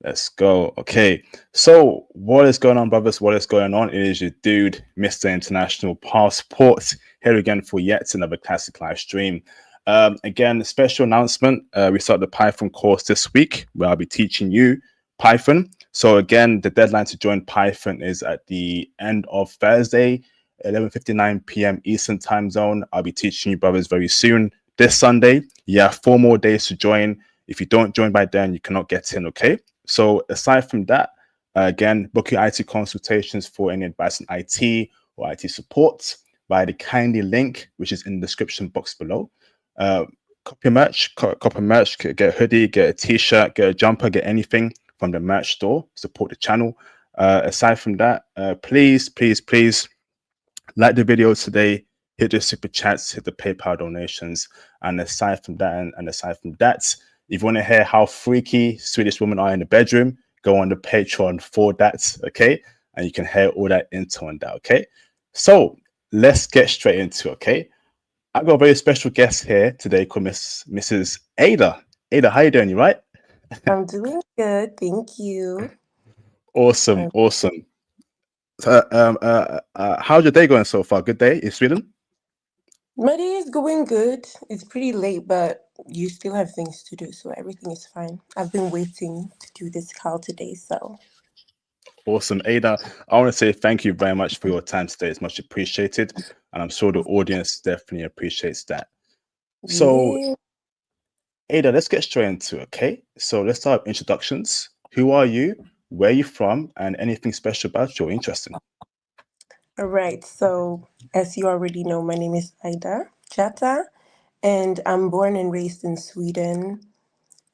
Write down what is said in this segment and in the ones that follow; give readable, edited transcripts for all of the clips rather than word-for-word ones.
Let's go. Okay. So, what is going on, brothers? What is going on? It is your dude, Mr. International Passport, here again for yet another classic live stream. Again, special announcement. We start the Python course this week where I'll be teaching you Python. So, again, the deadline to join Python is at the end of Thursday, 11:59 p.m. Eastern time zone. I'll be teaching you, brothers, very soon. This Sunday, you have 4 more days to join. If you don't join by then, you cannot get in, okay? So aside from that, again, book your IT consultations for any advice in IT or IT support via the Kindly link, which is in the description box below. Copy merch, get a hoodie, get a t-shirt, get a jumper, get anything from the merch store. Support the channel. Aside from that, please like the video today. Hit the super chats, hit the PayPal donations, and aside from that, if you want to hear how freaky Swedish women are in the bedroom, go on the Patreon for that, okay? And you can hear all that info on that, okay? So let's get straight into it, okay? I've got a very special guest here today called Mrs. Ada. Ada, how you doing? You right? I'm doing good, thank you. Awesome. How's your day going so far? Good day in Sweden? My day is going good. It's pretty late, but you still have things to do, so everything is fine. I've been waiting to do this call today, so. Awesome. Ada, I want to say thank you very much for your time today. It's much appreciated. And I'm sure the audience definitely appreciates that. So, Yeah. Ada, let's get straight into it, okay? So let's start with introductions. Who are you? Where are you from? And anything special about you or interesting? All right, so as you already know, my name is Aida Chata, and I'm born and raised in Sweden.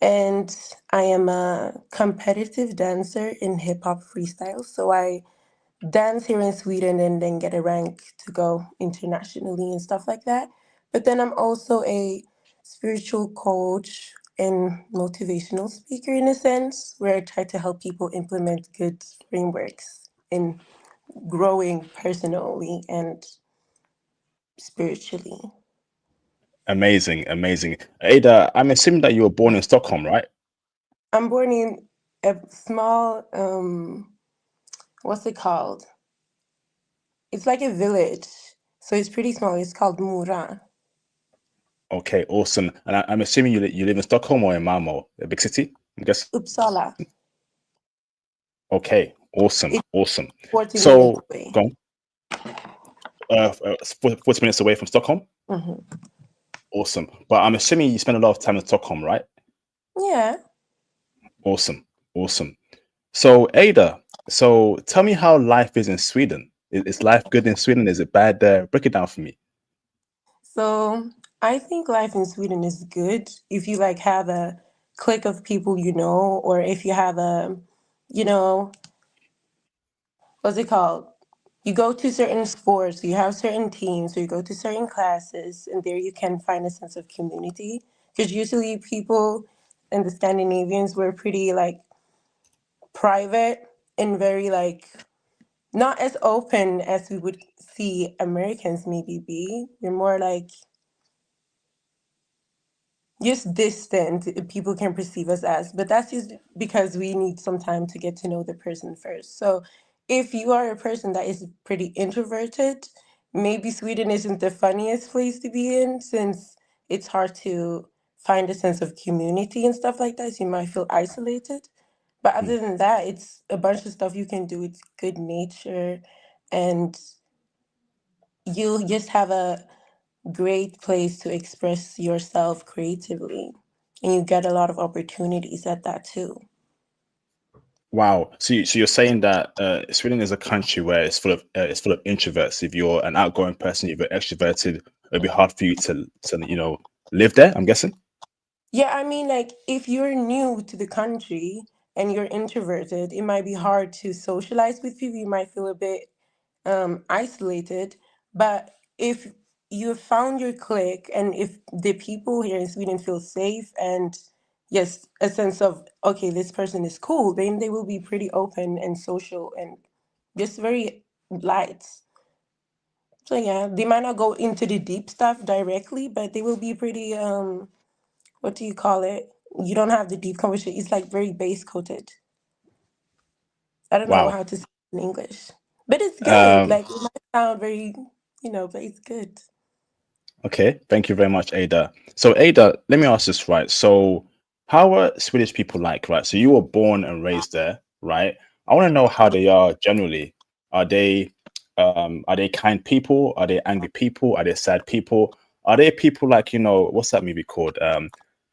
And I am a competitive dancer in hip hop freestyle. So I dance here in Sweden and then get a rank to go internationally and stuff like that. But then I'm also a spiritual coach and motivational speaker in a sense, where I try to help people implement good frameworks in growing personally and spiritually. Amazing. Ada, I'm assuming that you were born in Stockholm, right? I'm born in a small, what's it called? It's like a village. So it's pretty small. It's called Mora. Okay, awesome. And I'm assuming you live in Stockholm or in Malmo, a big city, I guess. Uppsala. Okay, awesome. It's 40 minutes So, away. go on. 40 minutes away from Stockholm. Hmm. Awesome. But I'm assuming you spend a lot of time in Stockholm, right? Yeah. Awesome. So, Ada, so tell me how life is in Sweden. Is life good in Sweden? Is it bad there? Break it down for me. So I think life in Sweden is good if you like have a clique of people you know, or if you have a, you know, what's it called? You go to certain sports, you have certain teams, or you go to certain classes, and there you can find a sense of community. Because usually people and the Scandinavians were pretty like private and very like not as open as we would see Americans maybe be. They're more like just distant people can perceive us as, but that's just because we need some time to get to know the person first. So if you are a person that is pretty introverted, maybe Sweden isn't the funniest place to be in, since it's hard to find a sense of community and stuff like that, so you might feel isolated. But Hmm. other than that, it's a bunch of stuff you can do. It's good nature, and you just have a great place to express yourself creatively, and you get a lot of opportunities at that too. Wow. So you're saying that Sweden is a country where it's full of introverts. If you're an outgoing person, if you're extroverted, it'd be hard for you to live there. I'm guessing. Yeah, I mean, like, if you're new to the country and you're introverted, it might be hard to socialize with people. You might feel a bit isolated. But if you have found your clique, and if the people here in Sweden feel safe and yes, a sense of, okay, this person is cool, then they will be pretty open and social and just very light. So yeah, they might not go into the deep stuff directly, but they will be pretty what do you call it? You don't have the deep conversation. It's like very base coated. I don't know Wow. how to say it in English, but it's good. Um, Like it might sound very, but it's good. okay. Thank you very much, Ada. So, Ada, let me ask this, right? So, how are Swedish people like, right? So, you were born and raised there, right? I want to know how they are generally. Are they are they kind people? Are they angry people? Are they sad people? Are they people like, what's that movie called?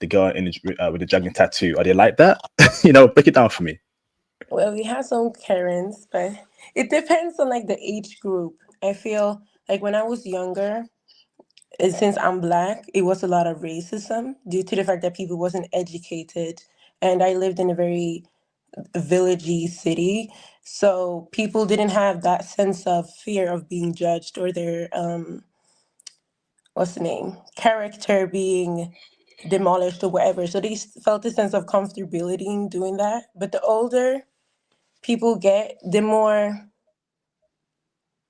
The girl in with the dragon tattoo. Are they like that? Break it down for me. Well, we have some Karens, but it depends on like the age group. I feel like when I was younger, and since I'm black, it was a lot of racism due to the fact that people wasn't educated, and I lived in a very villagey city, so people didn't have that sense of fear of being judged or their what's the name character being demolished or whatever. So they felt a sense of comfortability in doing that. But the older people get, the more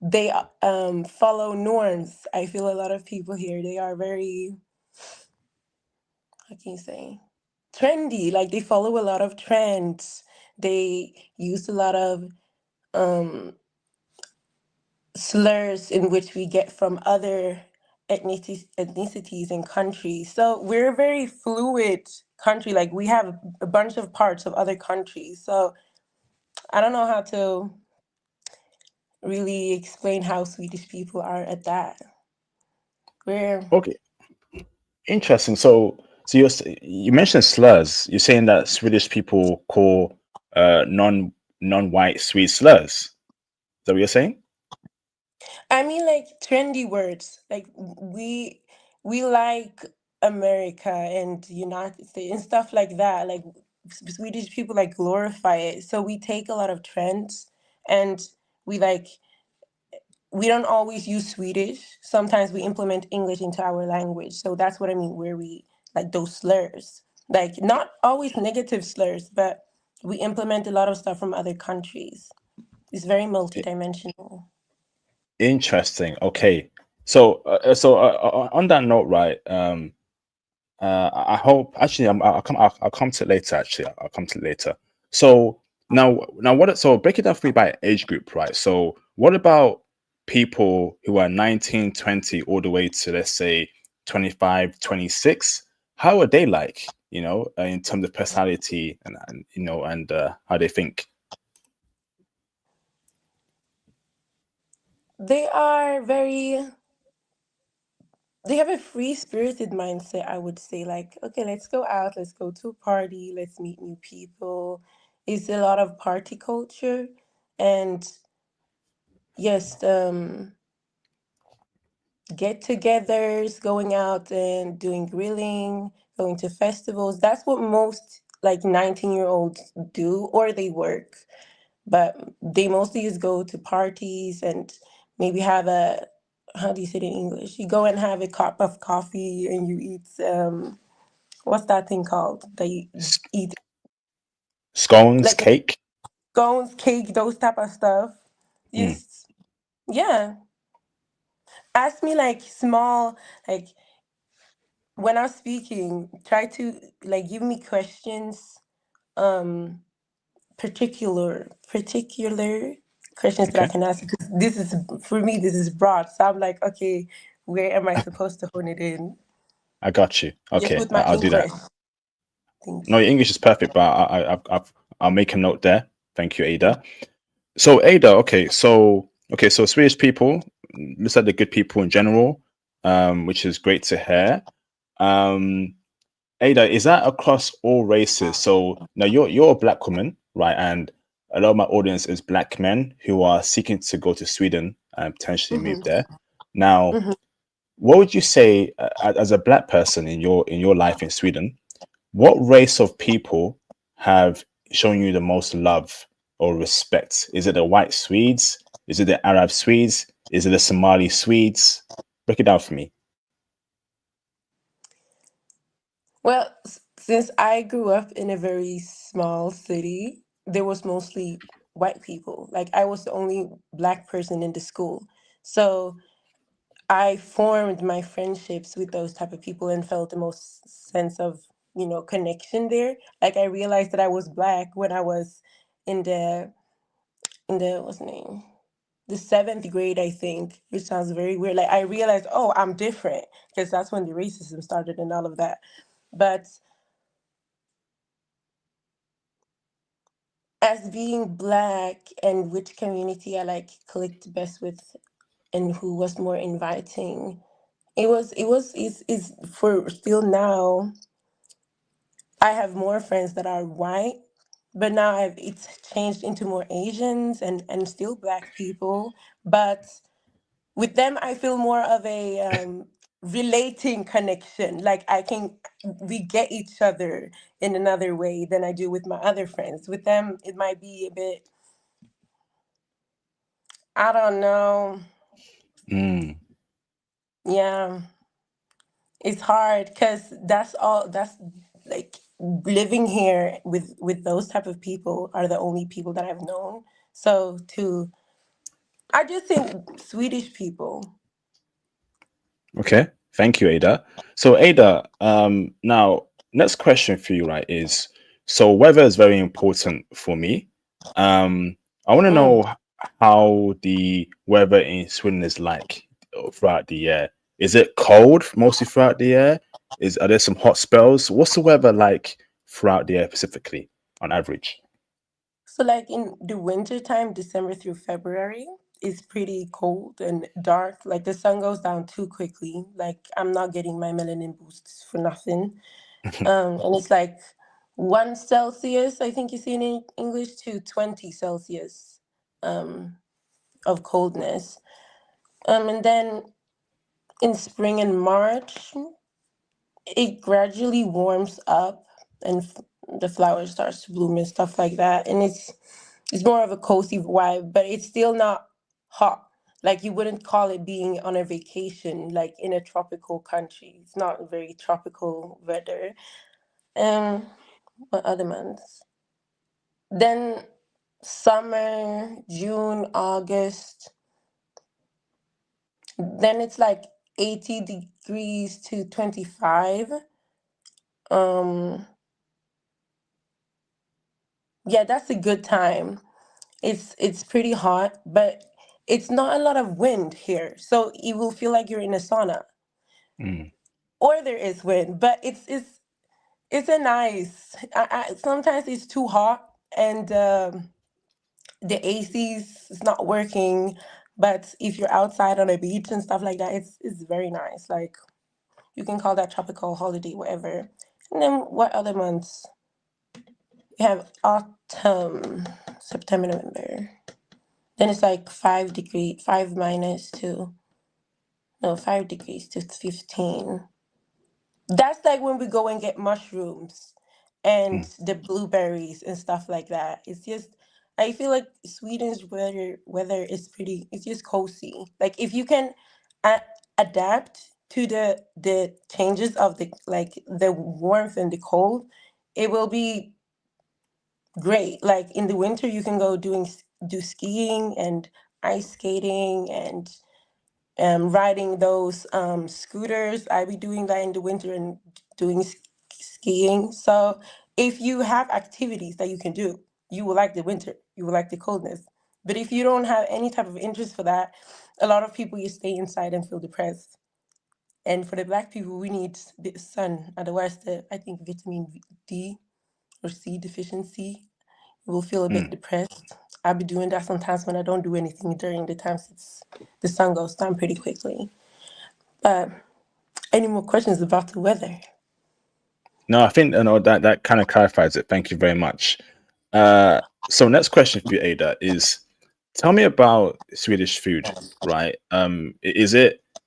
they follow norms. I feel a lot of people here, they are very, how can you say, trendy. Like they follow a lot of trends. They use a lot of um slurs in which we get from other ethnicities and countries. So we're a very fluid country. Like we have a bunch of parts of other countries. So I don't know how to really explain how Swedish people are at that. We're Okay. Interesting. So you mentioned slurs. You're saying that Swedish people call non-white Swedes slurs. Is that what you're saying? I mean like trendy words. Like we like America and United States and stuff like that. Like Swedish people like glorify it. So we take a lot of trends and we like we don't always use Swedish. Sometimes we implement English into our language. So that's what I mean where we like those slurs. Like not always negative slurs, but we implement a lot of stuff from other countries. It's very I- multidimensional. Interesting. Okay. So on that note, right? I hope actually I'll come to it later. Actually, I'll come to it later. So now what? So break it down for me by age group, right? So what about people who are 19, 20, all the way to let's say 25, 26? How are they like? In terms of personality and how they think. They are very they have a free spirited mindset, I would say. Like, okay, let's go out, let's go to a party, let's meet new people. It's a lot of party culture and yes, get togethers, going out and doing grilling, going to festivals. That's what most like 19-year-olds do, or they work. But they mostly just go to parties and maybe have a, how do you say it in English? You go and have a cup of coffee and you eat what's that thing called that you S- eat Scones, like cake. scones, cake, those type of stuff. Mm, Just yeah. Ask me like small like when I'm speaking, try to like give me questions, um, particular questions that I okay, can ask because this is for me, this is broad. So I'm like, okay, where am I supposed to hone it in? I got you. Just Okay, with my I'll do that. English. Thank No, your you. English is perfect, but I'll make a note there. Thank you, Ada. So Ada, okay, so Swedish people, looks like the good people in general, which is great to hear. Um, Ada, is that across all races? So now you're a black woman, right? And a lot of my audience is black men who are seeking to go to Sweden and potentially move Hmm. there. Now, Hmm. what would you say as a black person in your life in Sweden? What race of people have shown you the most love or respect? Is it the white Swedes? Is it the Arab Swedes? Is it the Somali Swedes? Break it down for me. Well, since I grew up in a very small city, there was mostly white people. Like I was the only black person in the school. So I formed my friendships with those type of people and felt the most sense of, connection there. Like I realized that I was black when I was in the in the what's the name? The seventh grade, I think, which sounds very weird. Like I realized, oh, I'm different because that's when the racism started and all of that. But as being black and which community I like clicked best with and who was more inviting, is for still now. I have more friends that are white, but now it's changed into more Asians and still black people. But with them, I feel more of a relating connection. Like we get each other in another way than I do with my other friends. With them, it might be a bit, I don't know. Mm. Yeah, it's hard because that's like living here with those type of people are the only people that I've known. So to I just think Swedish people. Okay, thank you, Ada. So, Ada, now next question for you, right, is so weather is very important for me. I want to Mm. know how the weather in Sweden is like throughout the year. Is it cold mostly throughout the year? Are there some hot spells? What's the weather like throughout the year specifically on average? So like in the winter time, December through February is pretty cold and dark. Like the sun goes down too quickly. Like I'm not getting my melanin boosts for nothing. And it's like 1 Celsius, I think you see in English, to 20 Celsius um, of coldness. And then in spring and March, it gradually warms up and the flowers starts to bloom and stuff like that. And it's more of a cozy vibe, but it's still not hot. Like you wouldn't call it being on a vacation, like in a tropical country. It's not very tropical weather. Um, what other months? Then summer, June, August. Then it's like 80 degrees to 25. Um, yeah, that's a good time. It's pretty hot, but it's not a lot of wind here, so you will feel like you're in a sauna. Mm. Or there is wind, but it's a nice. Sometimes it's too hot and the AC's is not working. But if you're outside on a beach and stuff like that, it's very nice. Like you can call that tropical holiday, whatever. And then what other months? You have autumn, September, November. Then it's like 5 degree, 5 minus to, no, 5 degrees to 15. That's like when we go and get mushrooms and Mm. the blueberries and stuff like that. It's just, I feel like Sweden's weather is pretty, it's just cozy. Like if you can a- adapt to the changes of the warmth and the cold, it will be great. Like in the winter, you can go do skiing and ice skating and riding those scooters. I be doing that in the winter and doing skiing. So if you have activities that you can do, you will like the winter. You will like the coldness. But if you don't have any type of interest for that, a lot of people you stay inside and feel depressed. And for the black people, we need the sun. Otherwise, I think vitamin D or C deficiency, you will feel a bit Mm. depressed. I'll be doing that sometimes when I don't do anything during the times the sun goes down pretty quickly. But any more questions about the weather? No, I think that kind of clarifies it. Thank you very much. So next question for you, Ada, is tell me about Swedish food, right?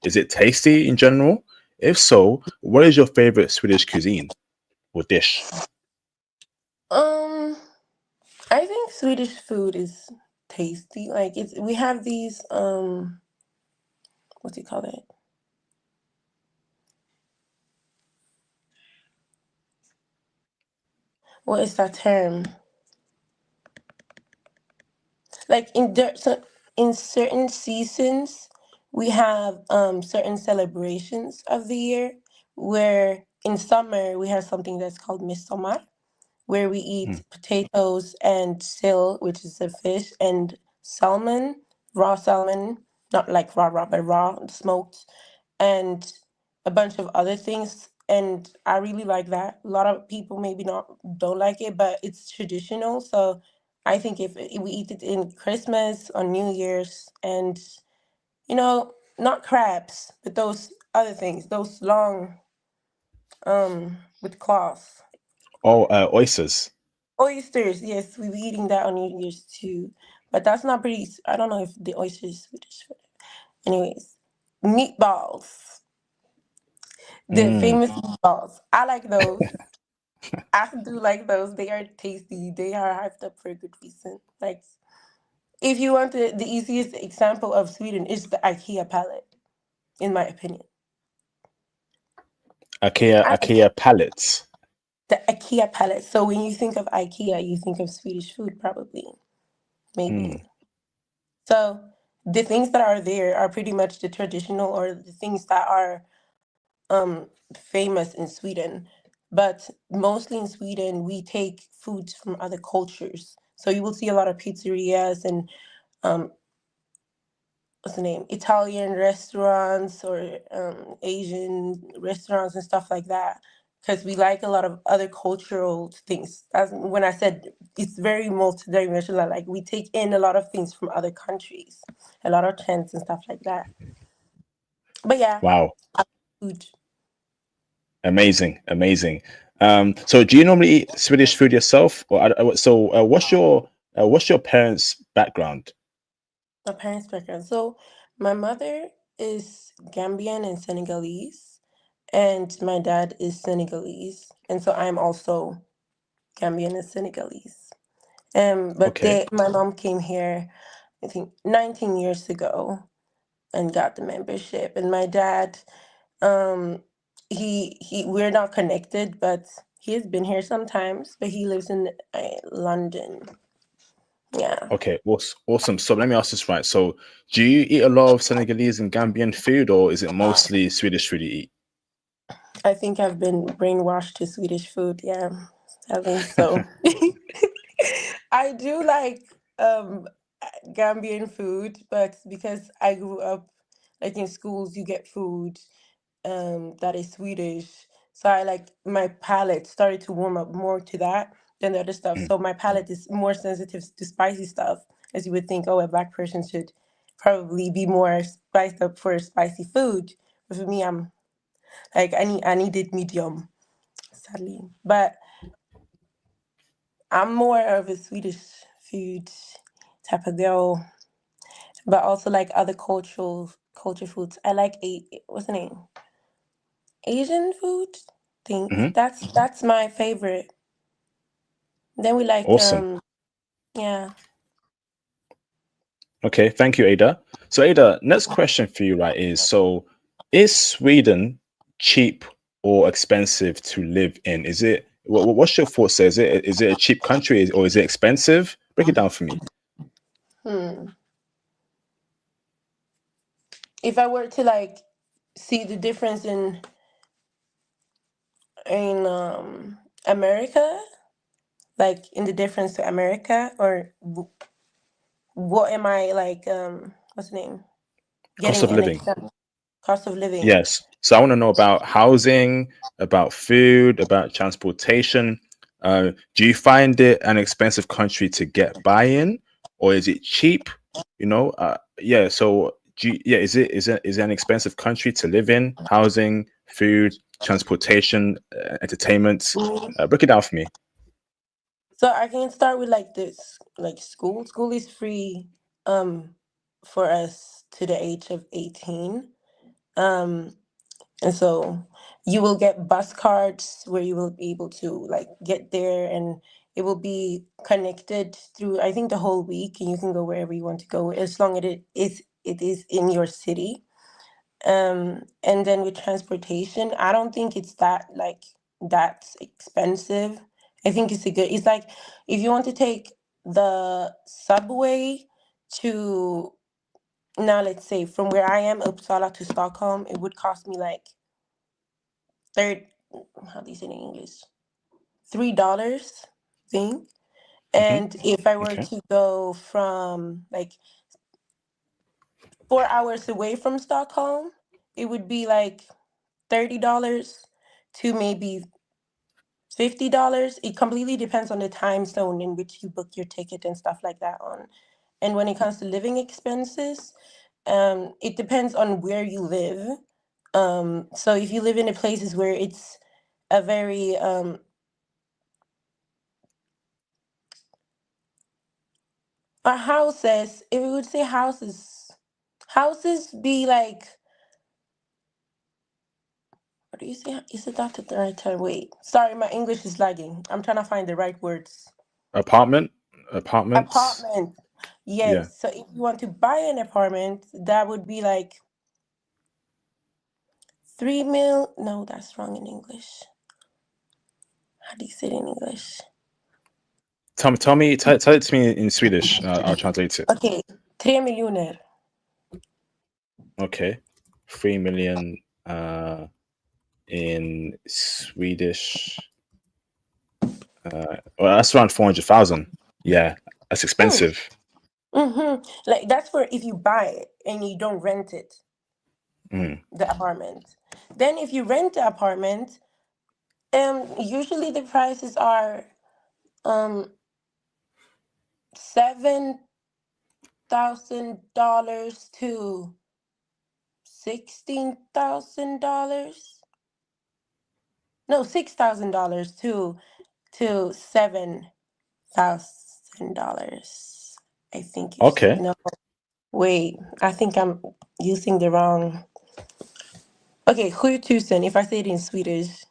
Is it tasty in general? If so, what is your favorite Swedish cuisine or dish? Um, I think Swedish food is tasty. Like we have these what do you call it? What is that term? Like in certain seasons, we have certain celebrations of the year. Where in summer we have something that's called midsommar, where we eat Mm. potatoes and sill, which is a fish, and raw salmon, not like raw, but raw, smoked, and a bunch of other things. And I really like that. A lot of people maybe not don't like it, but it's traditional. So I think if we eat it in Christmas, on New Year's, and not crabs, but those other things, those long with claws. Oh, oysters. Oysters, yes, we be eating that on New Year's too. But that's not pretty. I don't know if the oyster is Swedish. Anyways, meatballs, the Mm. famous meatballs. I like those. I do like those. They are tasty. They are hyped up for a good reason. Like, if you want the easiest example of Sweden is the IKEA palette, in my opinion. I IKEA pallets. The IKEA palette. So when you think of IKEA, you think of Swedish food, probably, Mm. maybe. So the things that are there are pretty much the traditional or the things that are famous in Sweden. But mostly in Sweden, we take foods from other cultures. So you will see a lot of pizzerias and um, what's the name, Italian restaurants or Asian restaurants and stuff like that. Because we like a lot of other cultural things. As when I said it's very multidimensional, like we take in a lot of things from other countries, a lot of trends and stuff like that. But yeah, Wow. food. Amazing, amazing. So do you normally eat Swedish food yourself, or what's your parents' background? My parents' background. So my mother is Gambian and Senegalese, and my dad is Senegalese, and so I'm also Gambian and Senegalese. But Okay, my mom came here, I think, 19 years ago, and got the membership. And my dad, um, we're not connected, but he has been here sometimes. But he lives in London. Yeah, okay, awesome. So let me ask this right. So do you eat a lot of Senegalese and Gambian food, or is it mostly Swedish food you eat? I think I've been brainwashed to Swedish food. Yeah, sadly. So I do like um Gambian food, but because I grew up like in schools, you get food that is Swedish. So I like my palate started to warm up more to that than the other stuff. Mm. So my palate is more sensitive to spicy stuff, as you would think. Oh, a black person should probably be more spiced up for spicy food. But for me, I'm like I needed medium, sadly. But I'm more of a Swedish food type of girl, but also like other culture foods. I like what's the name? Asian food things. Hmm. That's my favorite. Then we like Awesome. yeah. Okay, thank you, Ada. So, Ada, next question for you, right, is so is Sweden cheap or expensive to live in? Is it what's your thoughts there? Is it a cheap country or is it expensive? Break it down for me. Hmm. If I were to like see the difference in America, like in the difference to America, or what am I like what's the name? Cost Getting of an living. example. Cost of living. Yes. So I want to know about housing, about food, about transportation. Do you find it an expensive country to get by in, or is it cheap? Yeah. So, yeah, is it an expensive country to live in? Housing, food, transportation, entertainment. Break it down for me. So I can start with like this, like school. School is free um for us to the age of 18. Um and so you will get bus cards where you will be able to like get there, and it will be connected through I think the whole week, and you can go wherever you want to go as long as it is in your city. And then with transportation, I don't think it's that's expensive. I think it's like if you want to take the subway to, now let's say from where I am, Uppsala to Stockholm, it would cost me like third how do you say it in English? $3 thing. Hmm. And if I were Okay. to go from like 4 hours away from Stockholm, it would be like $30 to maybe $50. It completely depends on the time zone in which you book your ticket and stuff like that on. And when it comes to living expenses, it depends on where you live. So if you live in the places where it's a very houses, if we would say houses be like, what do you say? Is it that the right term? Wait, sorry, my English is lagging. I'm trying to find the right words. Apartment, apartments. Apartment. Yeah. Yes. So if you want to buy an apartment, that would be like 3 mil. No, that's wrong in English. How do you say it in English? Tell it to me in Swedish. I'll translate it. Okay, 3 miljoner. Okay, 3 million in Swedish. Well, that's around 400,000. Yeah, that's Mm. expensive. Like that's for if you buy it and you don't rent it, Mm. the apartment. Then if you rent the apartment, usually the prices are um $7,000 to $16,000. No, $6,000 to $7,000. I think you Okay. no. Wait, I think I'm using the wrong. Okay, 7,000. If I say it in Swedish,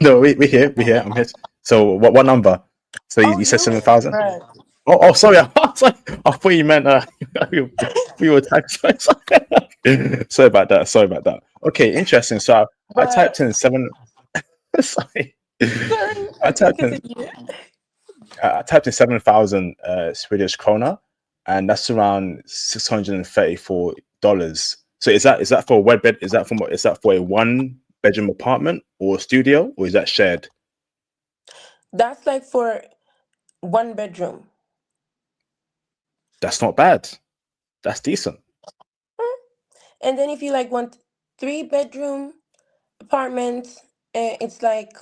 No, we here. We here. I'm here. So what number? So oh, you said you 7,000? right. Oh, sorry. I was like, I thought you meant we were typing. Sorry about that. Sorry about that. Okay, interesting. So I But typed in seven. Sorry. sorry, I okay, typed in continue. 7,000 Swedish krona, and that's around $634. So is that for a web bed? Is that for a one bedroom apartment or studio, or is that shared? That's like for one bedroom. That's not bad. That's decent. Hmm. And then if you like want 3 bedroom apartment, it's like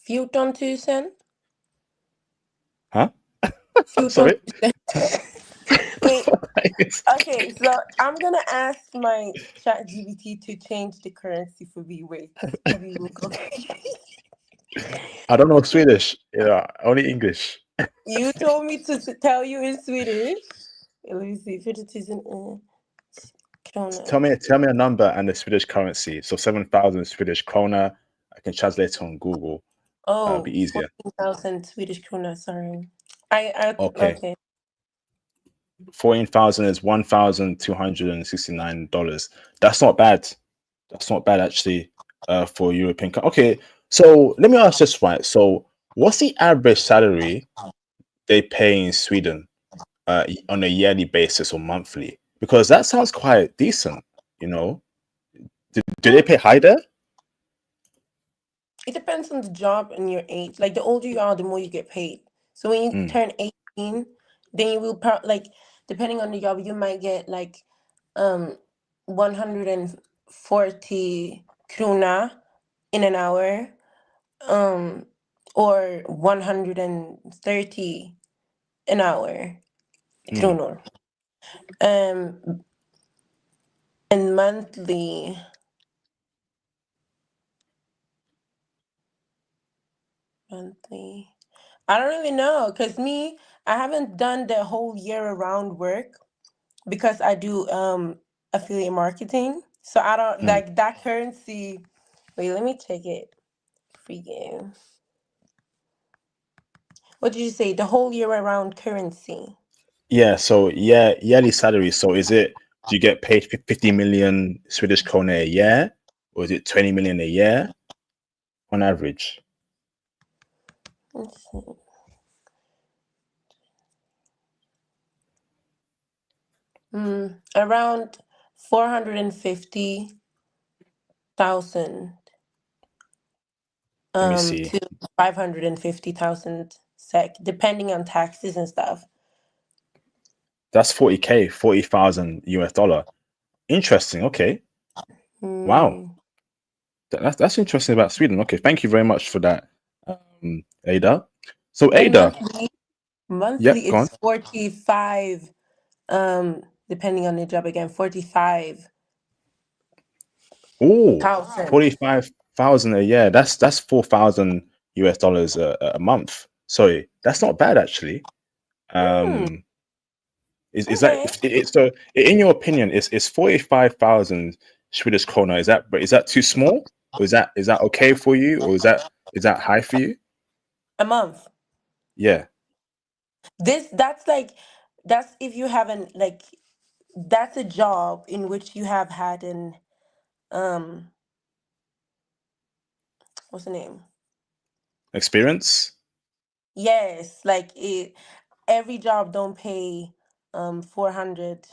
14,000. Huh? Sorry. 14,000. Wait, okay, so I'm gonna ask my chat GBT to change the currency for me. Wait, we will go. I don't know Swedish. Yeah, only English. You told me to tell you in Swedish. Let me see, 50,000 krona. Tell me a number and the Swedish currency. So 7,000 Swedish krona. I can translate it on Google. It'll Oh, be easier. 14,000 Swedish krona. Sorry. Okay. Okay. 14,000 is $1,269. That's not bad. That's not bad actually. For European. Okay, so let me ask this right. So, what's the average salary they pay in Sweden on a yearly basis or monthly? Because that sounds quite decent. You know, do they Hmm. pay high there? It depends on the job and your age. Like the older you are, the more you get paid. So when you Mm, turn 18, then you will like depending on the job, you might get like 140 krona in an hour, um or 130 an hour mm, kronor. Um and monthly. I don't really know because I haven't done the whole year around work because I do affiliate marketing. So I don't mm. like that currency. Wait, let me check it. for you. What did you say? The whole year around currency. Yeah, so yeah, yearly salary. So is it, do you get paid 50 million Swedish krona a year, or is it 20 million a year on average? Let's see. Around 450,000 Let me see. to 550,000 SEK, depending on taxes and stuff. That's 40K, 40,000 US dollar. Interesting. Okay. Wow. Hmm. That's interesting about Sweden. Okay, thank you very much for that, Ada. So And Ada, monthly yep, go on. it's 45, depending on the job again, 45,000. Oh, 45,000 a year. That's 4,000 US dollars a month. Sorry, that's not bad actually. Hmm. Is that Okay. so? In your opinion, is 45,000 Swedish krona? Is that too small, or is that okay for you, or is that high for you? A month. Yeah, That's if you haven't like that's a job in which you have had an um what's the name? experience. Yes, like every job don't pay 400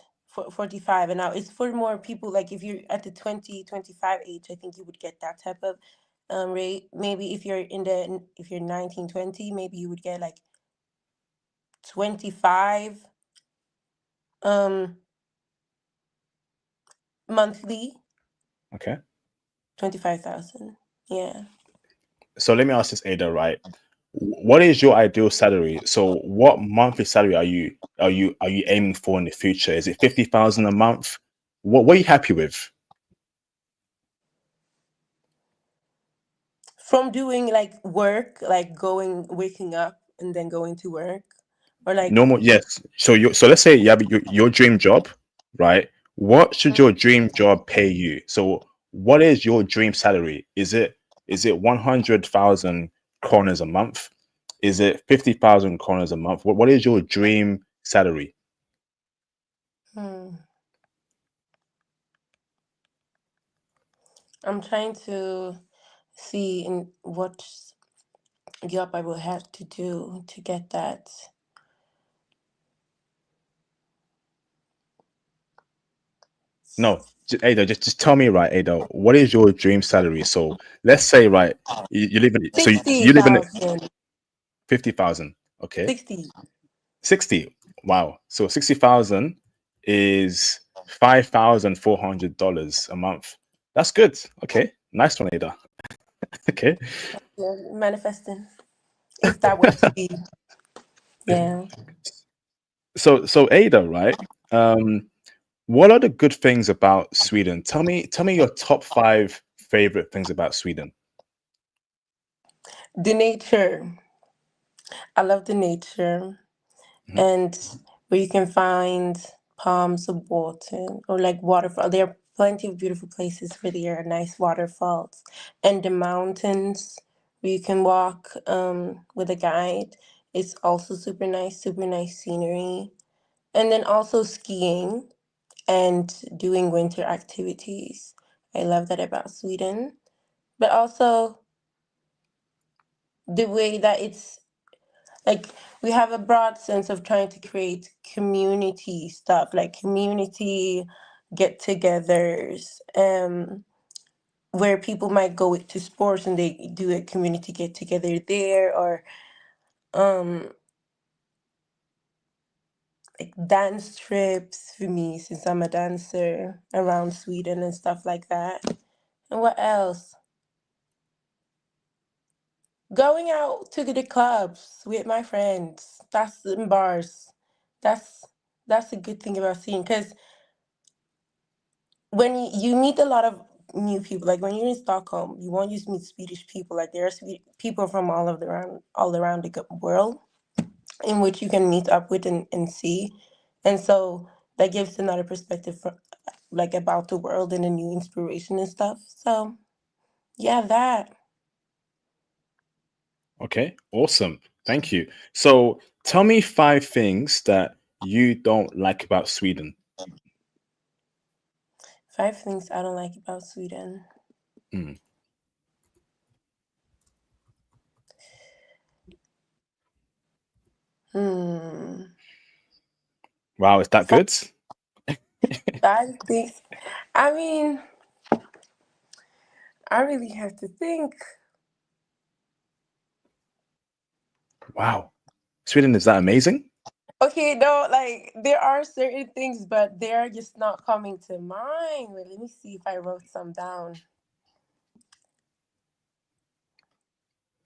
45, and now it's for more people. Like if you're at the 20-25 age, I think you would get that type of rate. Maybe if you're 19-20, maybe you would get like 25 um monthly, Okay. 25,000. Yeah. So let me ask this, Ada. Right, what is your ideal salary? So what monthly salary are you aiming for in the future? Is it 50,000 a month? What are you happy with? From doing like work, like waking up and then going to work, or like Normal, yes. So let's say you have your dream job, right? What should your dream job pay you? So what is your dream salary? Is it 100,000 kroners a month? Is it 50,000 kroners a month? What is your dream salary? hmm, I'm trying to see in what job I will have to do to get that. No, Ada, just tell me, right, Ada, what is your dream salary? So let's say, right, you live in, so you live in 60,000. 50,000, okay? 60. 60. Wow. So 60,000 is $5,400 a month. That's good. Okay. Nice one, Ada. Okay. Yeah, manifesting. If that were to be, yeah. So Ada, right? What are the good things about Sweden? Tell me your top five favorite things about Sweden. The nature. I love the nature. Mhm. And where you can find palms of water or like waterfall. There are plenty of beautiful places where there are nice waterfalls, and the mountains where you can walk with a guide. It's also super nice scenery. And then also skiing and doing winter activities. I love that about Sweden. But also the way that it's like we have a broad sense of trying to create community stuff, like community get-togethers, where people might go to sports and they do a community get-together there, or um like dance trips for me, since I'm a dancer, around Sweden and stuff like that. And what else? Going out to the clubs with my friends. That's in bars. That's that's a good thing about seeing, because when you meet a lot of new people, like when you're in Stockholm, you won't just meet Swedish people. Like there are people from all around the world in which you can meet up with and see, and so that gives another perspective for like about the world and a new inspiration and stuff. So yeah, that. Okay, awesome. Thank you. So tell me 5 things that you don't like about Sweden. 5 things I don't like about Sweden. Mm. Hmm. Wow, is that Five, good? 5 things. I mean, I really have to think. Wow. Sweden is that amazing? Okay, no, like there are certain things, but they're just not coming to mind. Wait, let me see if I wrote some down.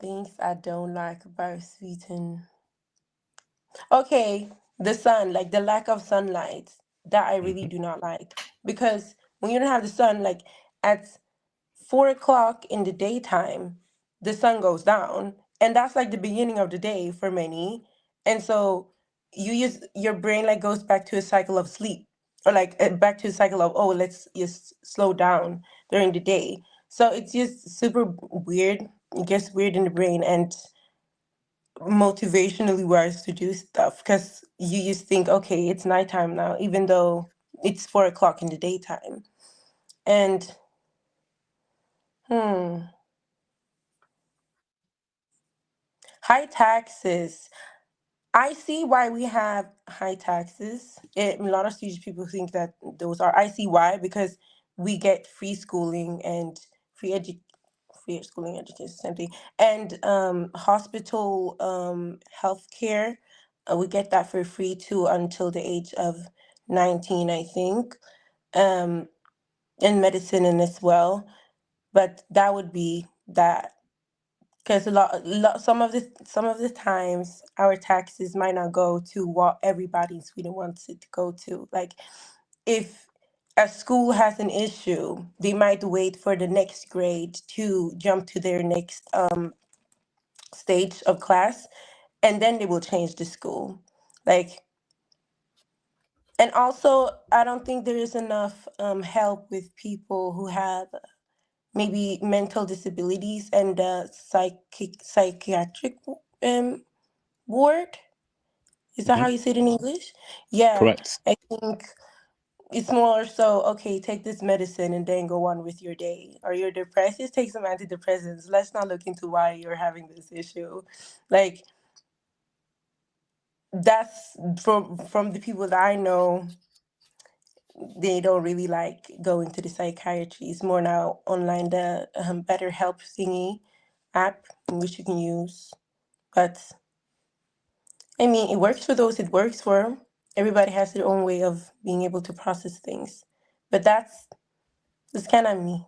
Things I don't like about Sweden. Okay, the sun, like the lack of sunlight, that I really Mhm. do not like. Because when you don't have the sun, like at 4 o'clock in the daytime, the sun goes down. And that's like the beginning of the day for many. And so you use your brain like goes back to a cycle of sleep or like back to a cycle of, oh, let's just slow down during the day. So it's just super weird. It gets weird in the brain. And motivationally wise to do stuff because you just think, okay, it's nighttime now, even though it's 4 o'clock in the daytime. And hmm, high taxes. I see why we have high taxes. A lot of Swedish people think that those are. I see why because we get free schooling and free edu- free schooling education, same thing, and hospital health care. We get that for free too until the age of 19, I think, um, and medicine and as well. But that would be that because some of the times our taxes might not go to what everybody in Sweden wants it to go to. Like if a school has an issue, they might wait for the next grade to jump to their next stage of class, and then they will change the school. Like, and also, I don't think there is enough help with people who have maybe mental disabilities and psychiatric um ward. Is that how Mhm. you say it in English? Yeah, Correct. I think it's more so, okay, take this medicine and then go on with your day. Or you're depressed, just take some antidepressants. Let's not look into why you're having this issue. Like that's from the people that I know, they don't really like going to the psychiatry. It's more now online, the Better Help thingy app in which you can use. But I mean, it works for those it works for. Everybody has their own way of being able to process things. But that's kind of me.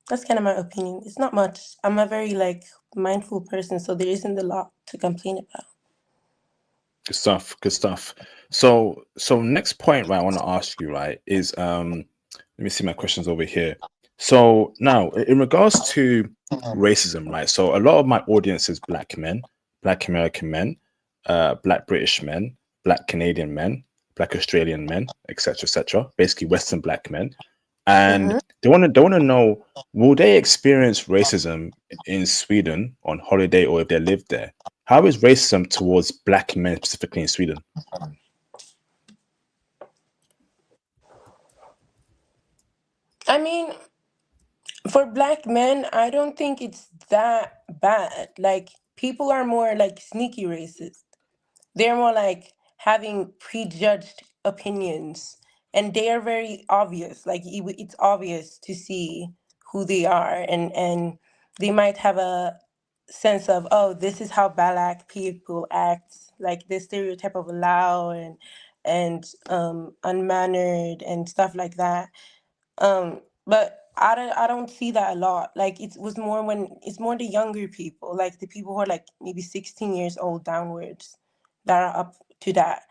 That's kind of my opinion. It's not much. I'm a very like mindful person, so there isn't a lot to complain about. Good stuff. Good stuff. So next point, right, I want to ask you, right, is let me see my questions over here. So now in regards to racism, right? So a lot of my audience is black men, black American men, black British men, black Canadian men, black Australian men, etc., etc. Basically Western black men. And Hmm. they want to know, will they experience racism in Sweden on holiday or if they live there? How is racism towards black men specifically in Sweden? I mean, for black men, I don't think it's that bad. Like people are more like sneaky racist. They're more like having prejudged opinions, and they are very obvious. Like it's obvious to see who they are, and they might have a sense of, oh, this is how black people act, like the stereotype of loud and unmannered and stuff like that. But I don't see that a lot. Like it was more when it's more the younger people, like the people who are like maybe 16 years old downwards, that are up to that.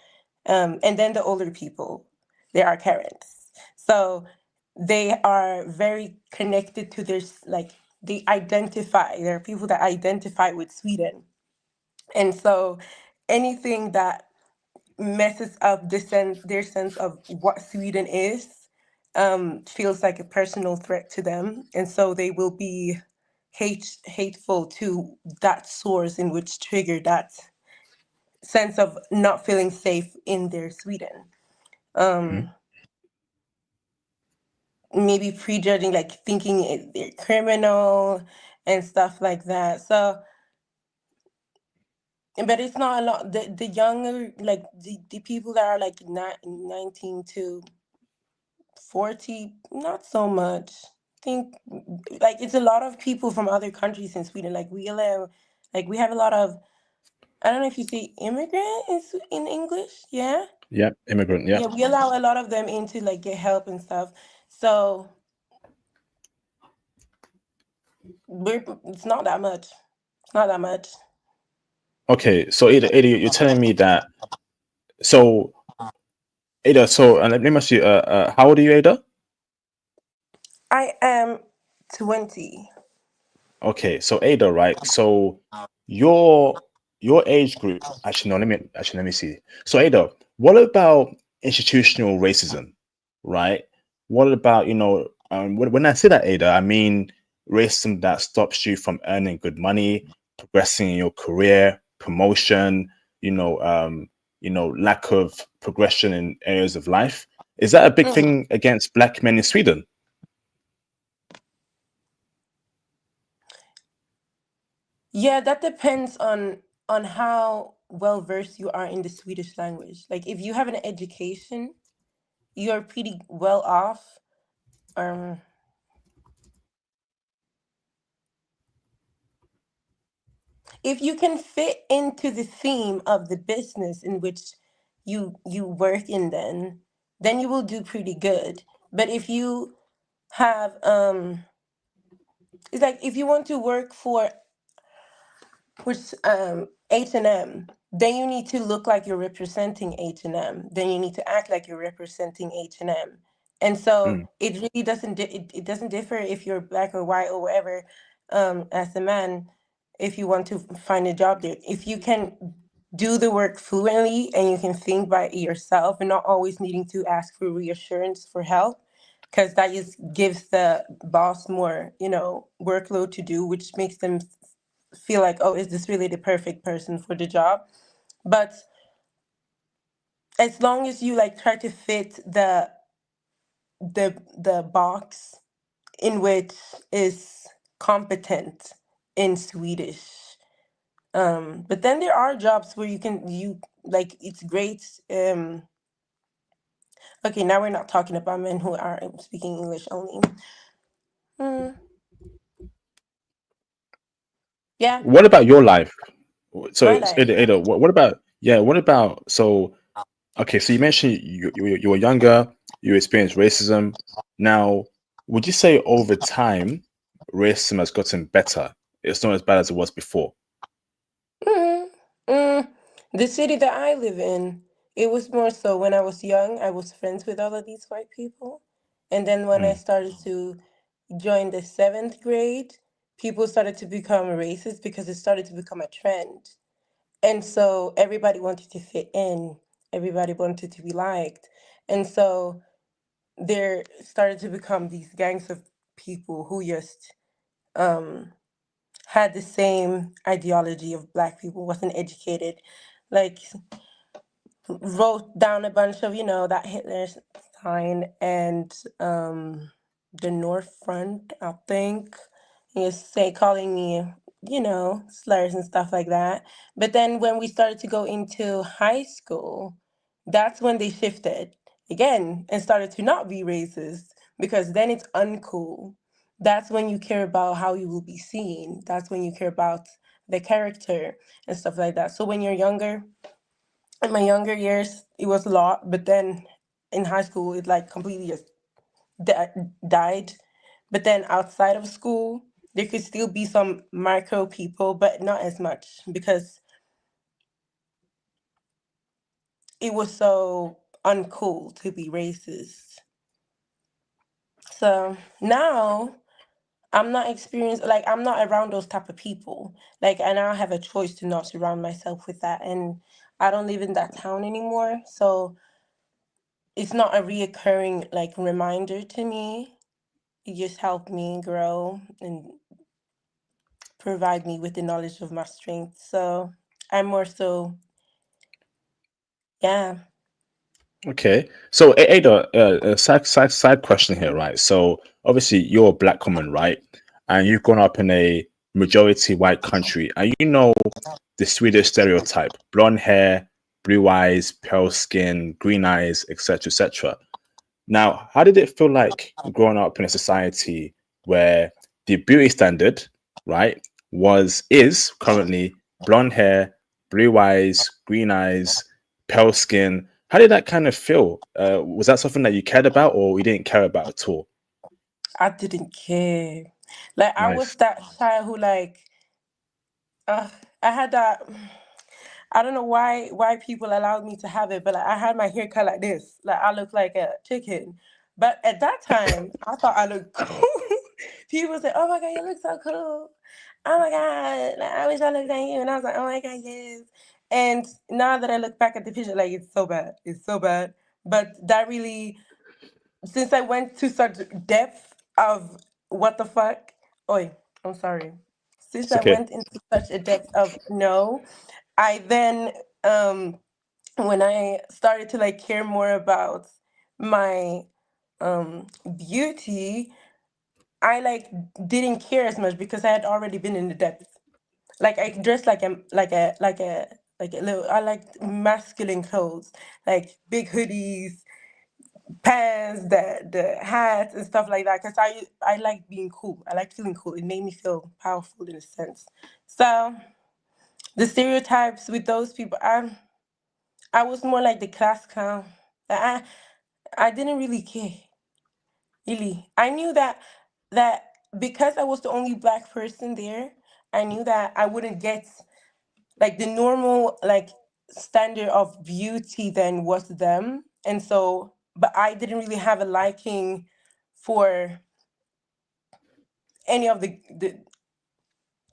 And then the older people, they are Karens. So they are very connected to their like they identify. There are people that identify with Sweden, and so anything that messes up their sense of what Sweden is, feels like a personal threat to them, and so they will be hateful to that source in which triggered that sense of not feeling safe in their Sweden. Mhm. Maybe prejudging, like thinking they're criminal and stuff like that. So, but it's not a lot. The younger, like the people that are like 19 to 40, not so much. I think like it's a lot of people from other countries in Sweden. Like we allow, like we have a lot of. I don't know if you say immigrant in English. Yeah, Yep, immigrant. yeah. Yep. We allow a lot of them in to like get help and stuff. So it's not that much. It's not that much. Okay, so Ada, you're telling me that. So Ada, so let me ask you. How old are you, Ada? I am 20. Okay, so Ada, right? So your your age group. Actually, no. Let me see. So Ada, what about institutional racism, right? What about when I say that, Ada, I mean racism that stops you from earning good money, progressing in your career, promotion. You know, lack of progression in areas of life. Is that a big Mm. thing against black men in Sweden? Yeah, that depends on how well versed you are in the Swedish language. Like if you have an education, you're pretty well off. Um, if you can fit into the theme of the business in which you work in, then you will do pretty good. But if you have it's like if you want to work for which H&M, then you need to look like you're representing H&M, then you need to act like you're representing H&M. And so Mm, it really it doesn't differ if you're black or white or whatever. As a man, if you want to find a job there, if you can do the work fluently and you can think by yourself and not always needing to ask for reassurance for help, because that just gives the boss more, workload to do, which makes them feel like, oh, is this really the perfect person for the job? But as long as you like try to fit the box in which is competent in Swedish. But then there are jobs where you like it's great. Okay, now we're not talking about men who are speaking English only. Hmm, yeah, what about your life? So, my life. Ada, what about what about so okay, so you mentioned you were younger, you experienced racism. Now, would you say over time racism has gotten better? It's not as bad as it was before. Mm, mm, the city that I live in, it was more so when I was young, I was friends with all of these white people. And then when I Mm, started to join the seventh grade, people started to become racist because it started to become a trend. And so everybody wanted to fit in, everybody wanted to be liked. And so there started to become these gangs of people who just um had the same ideology of black people, wasn't educated, like wrote down a bunch of, that Hitler sign and the North Front, I think. He was calling me, slurs and stuff like that. But then when we started to go into high school, that's when they shifted again and started to not be racist because then it's uncool. That's when you care about how you will be seen. That's when you care about the character and stuff like that. So when you're younger, in my younger years, it was a lot, but then in high school, it like completely just died. But then outside of school, there could still be some micro people, but not as much because it was so uncool to be racist. So now I'm not experienced, like I'm not around those type of people. Like I now have a choice to not surround myself with that, and I don't live in that town anymore. So it's not a reoccurring like reminder to me. It just helped me grow and provide me with the knowledge of my strength. So I'm more so, yeah. Okay. So, Ada, a side question here, right? So, obviously, you're a black woman, right? And you've grown up in a majority white country, and you know the Swedish stereotype: blonde hair, blue eyes, pale skin, green eyes, etc., etc. Now, how did it feel like growing up in a society where the beauty standard, right, is currently blonde hair, blue eyes, green eyes, pale skin? How did that kind of feel? Was that something that you cared about, or you didn't care about at all? I didn't care. Like I was Nice. that child who like uh, I had that. I don't know why people allowed me to have it, but like, I had my hair cut like this. Like I looked like a chicken. But at that time, I thought I looked cool. People say, "Oh my god, you look so cool." Oh my god, like, I wish I looked like you. And I was like, "Oh my god, yes." And now that I look back at the picture, like it's so bad. It's so bad. But that really, since I went to such depth of what the fuck. Oi, I'm sorry. Since It's I okay. went into such a depth of no, I then when I started to like care more about my beauty, I like didn't care as much because I had already been in the depth. Like I dressed like a little. I liked masculine clothes, like big hoodies, pants, the hats and stuff like that. Cause I like being cool. I like feeling cool. It made me feel powerful in a sense. So the stereotypes with those people, I was more like the class clown. I I didn't really care. Really, I knew that because I was the only black person there, I knew that I wouldn't get like the normal like standard of beauty then was them, and so but I didn't really have a liking for any of the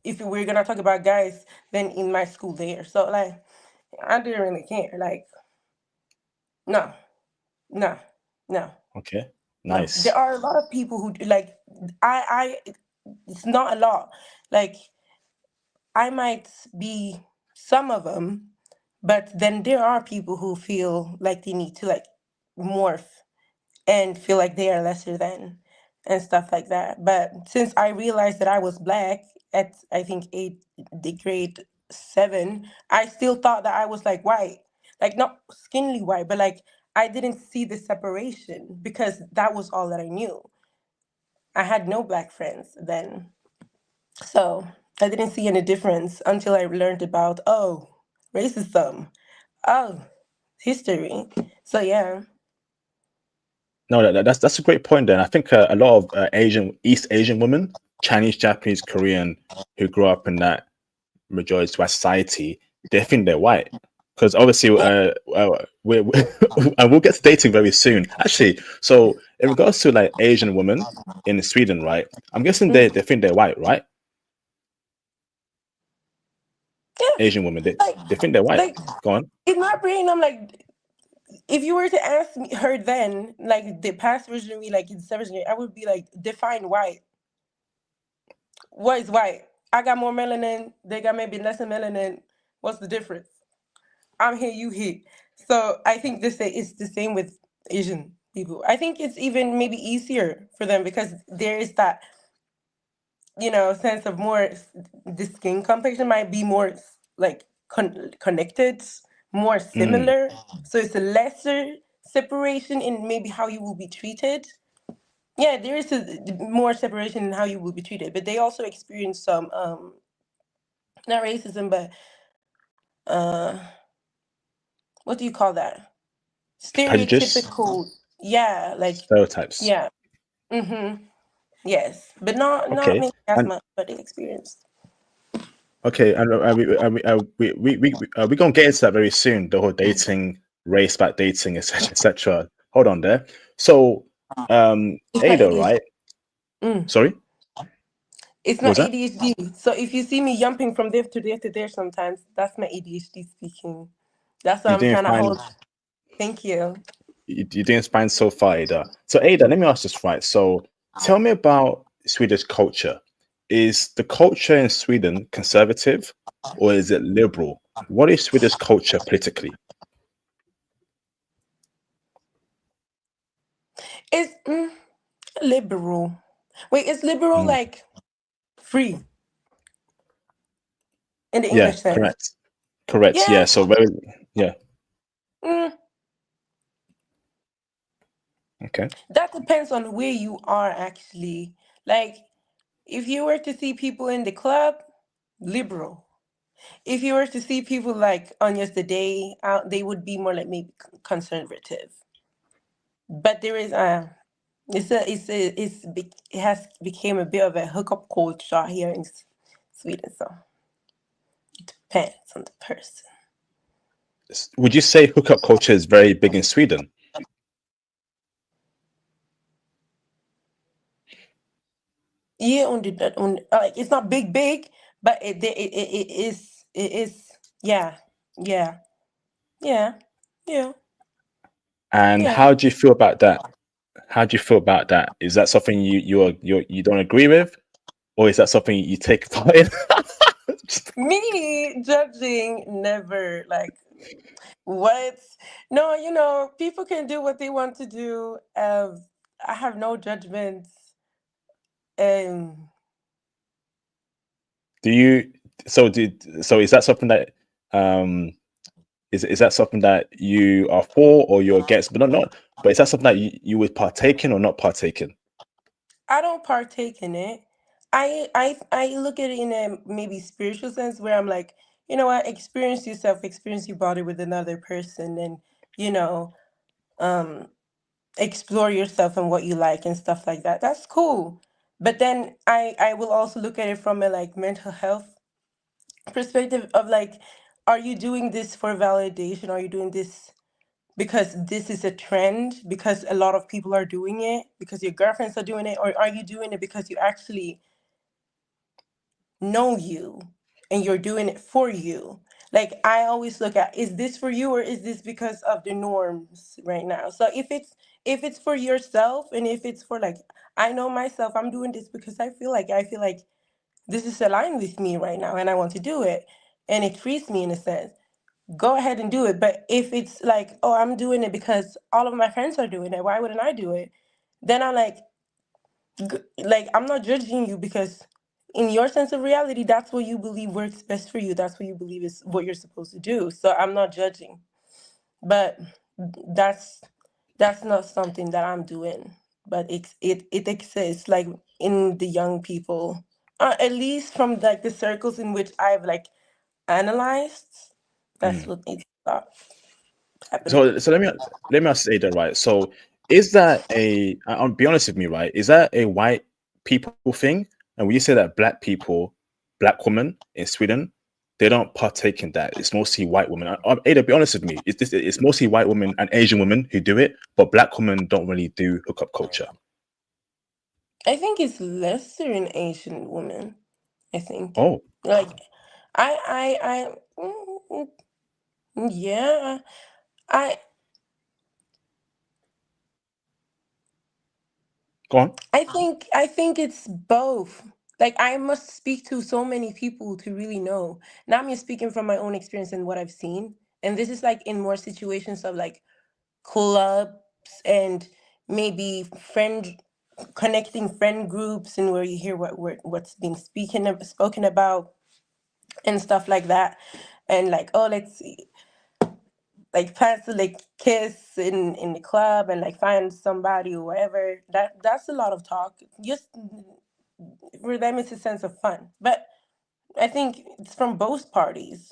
if we're gonna talk about guys then in my school there. So like I didn't really care. Like no, no, no. Okay. No, there Nice. are a lot of people who like it's not a lot. Like I might be some of them, but then there are people who feel like they need to like morph and feel like they are lesser than and stuff like that. But since I realized that I was black at I think the grade 7, I still thought that I was like white, like not skinny white, but like I didn't see the separation because that was all that I knew. I had no black friends then. So I didn't see any difference until I learned about, oh, racism, oh, history. So yeah. No, that's a great point. Then I think a lot of East Asian women, Chinese, Japanese, Korean, who grew up in that majority white society, they think they're white. Because obviously, Yeah. we and we'll get to dating very soon. Actually, so in regards to like Asian women in Sweden, right? I'm guessing Mm. they think they're white, right? Yeah. Asian women, Like, they think they're white. like Go on. in my brain, I'm like, if you were to ask me her then, like the past version of me, like in 7th grade, I would be like, define white. What is white? I got more melanin. They got maybe less melanin. What's the difference? I'm here, you here. So I think this is the same with Asian people. I think it's even maybe easier for them because there is that sense of more. The skin complexion might be more like connected, more Mm. similar. So it's a lesser separation in maybe how you will be treated. Yeah, there is a more separation in how you will be treated, but they also experience some not racism, but uh what do you call that? Prejudice, Stereotypical, yeah, like stereotypes. yeah. Mm-hmm. Yes, but not Okay, maybe as and much, but they experienced. okay, and we gonna get into that very soon. The whole dating, race back dating, etc., etc. Hold on there. So, It's not Ada, ADHD. right? Mm. Sorry, It's what not was that? ADHD. So if you see me jumping from there to there to there sometimes, that's my ADHD speaking. That's what You I'm didn't trying to find hold. Thank you. you didn't find so far, Ada. So, Ada, let me ask this right. So, tell me about Swedish culture. is the culture in Sweden conservative or is it liberal? What is Swedish culture politically? It's liberal. Wait, is liberal Mm. like free in the Yeah, English sense? correct. Correct. Yeah. Yeah. So very, yeah. Mm, Okay. that depends on where you are actually. Like, if you were to see people in the club, liberal. If you were to see people like on just the day out, they would be more like maybe conservative. But there is it has became a bit of a hookup culture here in Sweden, so it depends on the person. Would you say hookup culture is very big in Sweden? Yeah, on like it's not big, but it is yeah, yeah, yeah, yeah, And yeah. how do you feel about that? How do you feel about that? Is that something you don't agree with, or is that something you take part in? Me judging never like what? No, people can do what they want to do. I have no judgments. Um, Do you? So is that something that um is that something that you are for or you're against? But not. But is that something that you would partake in or not partake in? I don't partake in it. I look at it in a maybe spiritual sense where I'm like, you know what, experience yourself, experience your body with another person, and you know, um, explore yourself and what you like and stuff like that. That's cool. But then I will also look at it from a like mental health perspective of like, are you doing this for validation? Are you doing this because this is a trend? Because a lot of people are doing it? Because your girlfriends are doing it? Or are you doing it because you actually know you and you're doing it for you? Like I always look at, is this for you or is this because of the norms right now? So if it's for yourself and if it's for like, I know myself, I'm doing this because I feel like this is aligned with me right now and I want to do it and it frees me in a sense. Go ahead and do it. But if it's like, oh, I'm doing it because all of my friends are doing it, why wouldn't I do it? Then I'm like, like I'm not judging you because in your sense of reality, that's what you believe works best for you. That's what you believe is what you're supposed to do. So I'm not judging. But that's that's not something that I'm doing. But it exists like in the young people. At least from like the circles in which I've like analyzed, that's Mm. what it's happening. So let me say that right. So is that I'll be honest with me, right? Is that a white people thing? And when you say that black people, black women in Sweden, they don't partake in that. It's mostly white women. Ada, be honest with me. It's mostly white women and Asian women who do it, but black women don't really do hookup culture. I think it's lesser in Asian women. I think Oh, like yeah. I go on. I think it's both. Like I must speak to so many people to really know. Now I'm just speaking from my own experience and what I've seen. And this is like in more situations of like clubs and maybe friend connecting friend groups and where you hear what's being spoken about and stuff like that. And like, oh, let's see, like plans to like kiss in the club and like find somebody or whatever. That's a lot of talk. Just for them, it's a sense of fun. But I think it's from both parties.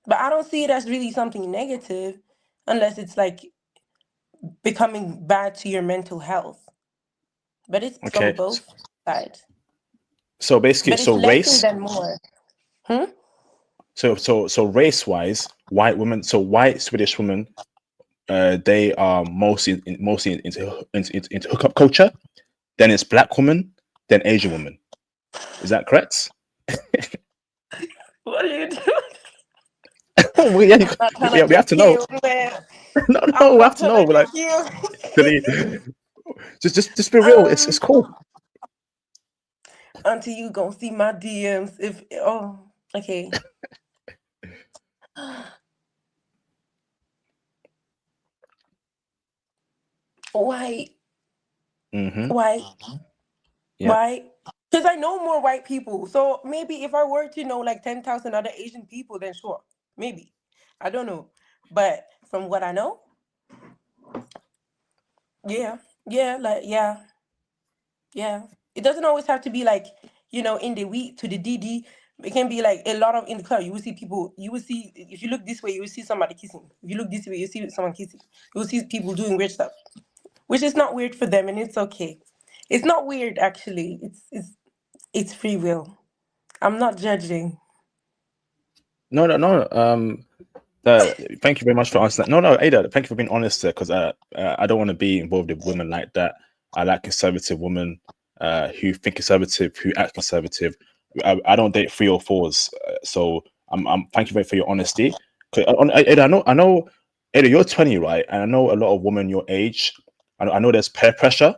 But I don't see it as really something negative, unless it's like becoming bad to your mental health. But it's from Okay. both sides. So basically, But it's so lesser race. than more. Hmm? So race wise, white women. So white Swedish women, they are mostly into hookup culture. Then it's black woman, then Asian woman. Is that correct? What are you doing? Well, yeah, I'm not trying to we get have to know. killed, man. No, I'm we have not to trying know. to But get like, killed. really, just be real. It's um, cool. until you gonna see my DMs. If okay. Why? Mm-hmm. Why? Yep. Why? Because I know more white people. So maybe if I were to know like 10,000 other Asian people, then sure, maybe. I don't know, but from what I know, yeah, yeah, like yeah, yeah. It doesn't always have to be like in the week to the DD. It can be like a lot of in the club. You will see people. You will see if you look this way, you will see somebody kissing. If you look this way, you see someone kissing. You will see people doing weird stuff, which is not weird for them, and it's okay. It's not weird actually. It's free will. I'm not judging. No, no, no. Thank you very much for answering that. No, no, Ada, thank you for being honest there, because I don't want to be involved with women like that. I like conservative women who think conservative, who act conservative. I don't date 3 or 4s, so I'm thank you very for your honesty. 'Cause Ada, I know, Ada, you're 20, right? And I know a lot of women your age. I know there's peer pressure,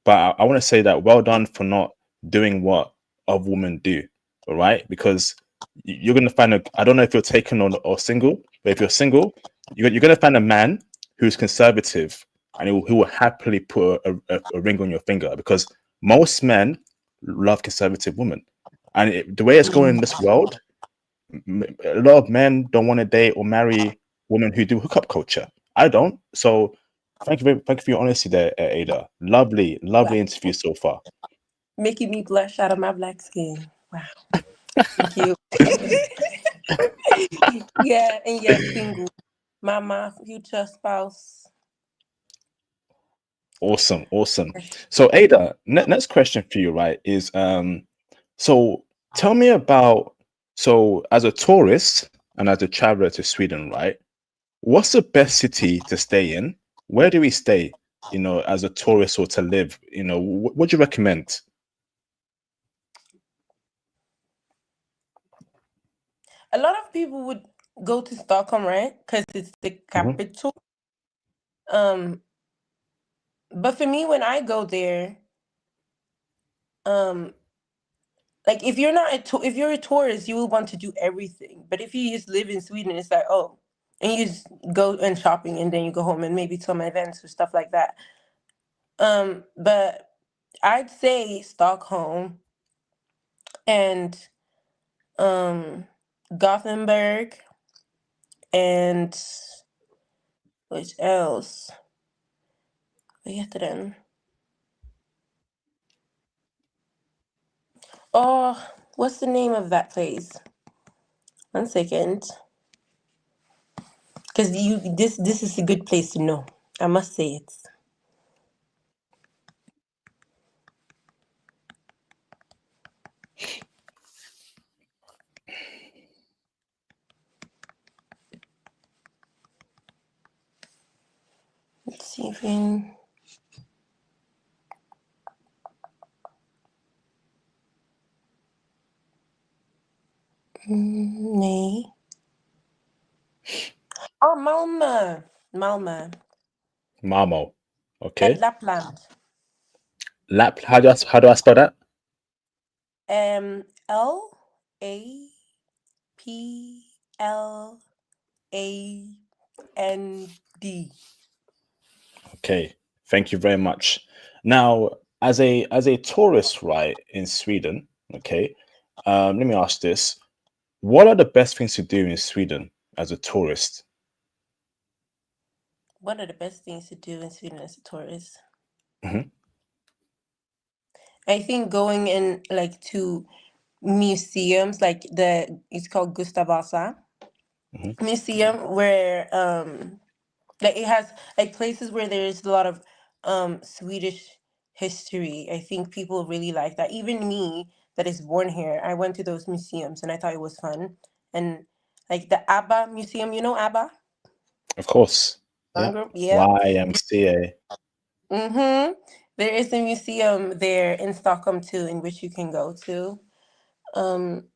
but I want to say that well done for not doing what other women do, all right? Because you're gonna find a. I don't know if you're taken or single, but if you're single, you're gonna find a man who's conservative and who will happily put a ring on your finger, because most men love conservative women, and the way it's going in this world, a lot of men don't want to date or marry women who do hookup culture. I don't. So thank you for your honesty there, Ada. Lovely, Wow. lovely interview so far. Making me blush out of my black skin. Wow. Thank you. Yeah, and yes, single. Mama, future spouse. Awesome, awesome. Yes. So Ada, next question for you, right, is so tell me about, so as a tourist and as a traveler to Sweden, right? What's the best city to stay in? Where do we stay, as a tourist or to live? What do you recommend? A lot of people would go to Stockholm, right? Because it's the Hmm. capital. Um, but for me, when I go there, um, like if you're not if you're a tourist, you will want to do everything. But if you just live in Sweden, it's like and you just go and shopping, and then you go home and maybe some events or stuff like that. But I'd say Stockholm and um Gothenburg and which else? Vad heter den? Oh, what's the name of that place? 1 second, because this is a good place to know. I must say it. Let's see if we can. Nej. Oh, Malmö. Malmö. Malmo. And Okay. Lapland. How do I spell that? Lapland. Okay. Thank you very much. Now, as a tourist, right, in Sweden, okay, let me ask this. What are the best things to do in Sweden as a tourist? What are the best things to do in Sweden as a tourist? Hmm. I think going in like to museums, like it's called Gustav Vasa Hmm. Museum, where like it has like places where there's a lot of Swedish history. I think people really like that. Even me that is born here, I went to those museums and I thought it was fun. And like the ABBA museum, ABBA Of course. song Yeah. group, yep. YMCA. Mm-hmm. There is a museum there in Stockholm too, in which you can go to. Um,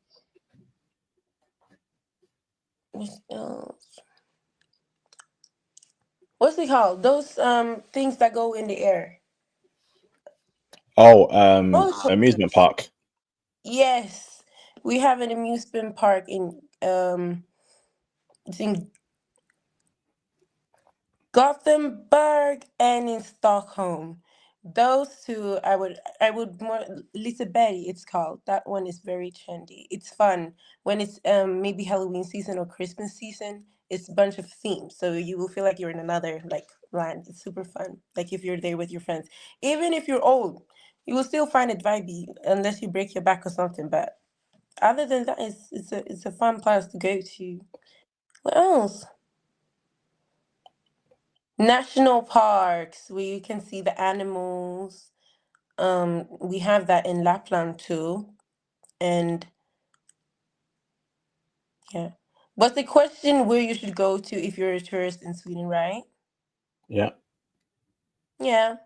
what else? What's it called? Those things that go in the air. Oh, Roller coasters. amusement park. Yes, we have an amusement park in it's in Gothenburg and in Stockholm. Those two, I would more Liseberg. It's called. That one is very trendy. It's fun when it's maybe Halloween season or Christmas season. It's a bunch of themes, so you will feel like you're in another like land. It's super fun. Like if you're there with your friends, even if you're old, you will still find it vibey unless you break your back or something. But other than that, it's a fun place to go to. What else? National parks where you can see the animals. We have that in Lapland too. And yeah. But the question where you should go to if you're a tourist in Sweden, right? Yeah. Yeah.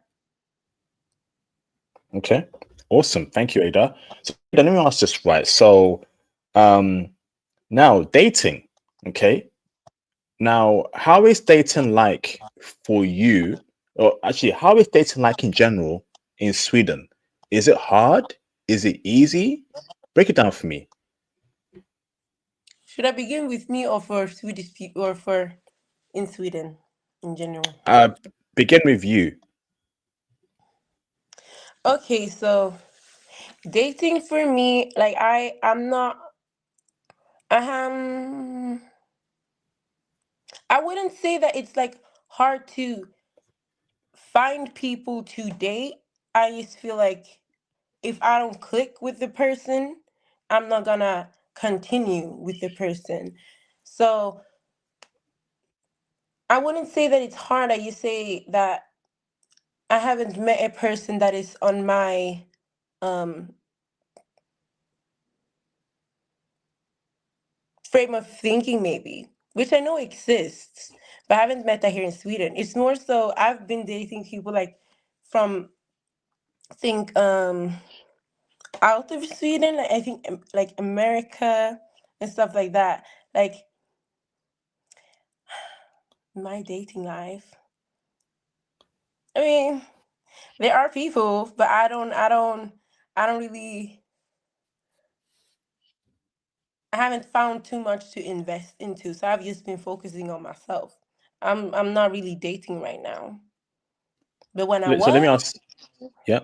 Okay. Awesome. Thank you, Ada. So Ada, let me ask this right. So um now dating. Okay. Now, how is dating like for you? Or actually, how is dating like in general in Sweden? Is it hard? Is it easy? Break it down for me. Should I begin with me or for Swedish people or for in Sweden in general? Begin with you. Okay, so dating for me, like I'm not um I wouldn't say that it's like hard to find people to date. I just feel like if I don't click with the person, I'm not gonna continue with the person. So I wouldn't say that it's hard. I just say that I haven't met a person that is on my um frame of thinking, maybe, which I know exists, but I haven't met that here in Sweden. It's more so I've been dating people like from think out of Sweden, like I think like America and stuff like that. Like my dating life. I mean, there are people, but I don't really. I haven't found too much to invest into, so I've just been focusing on myself. I'm not really dating right now, but when I So let me was, ask. Yeah.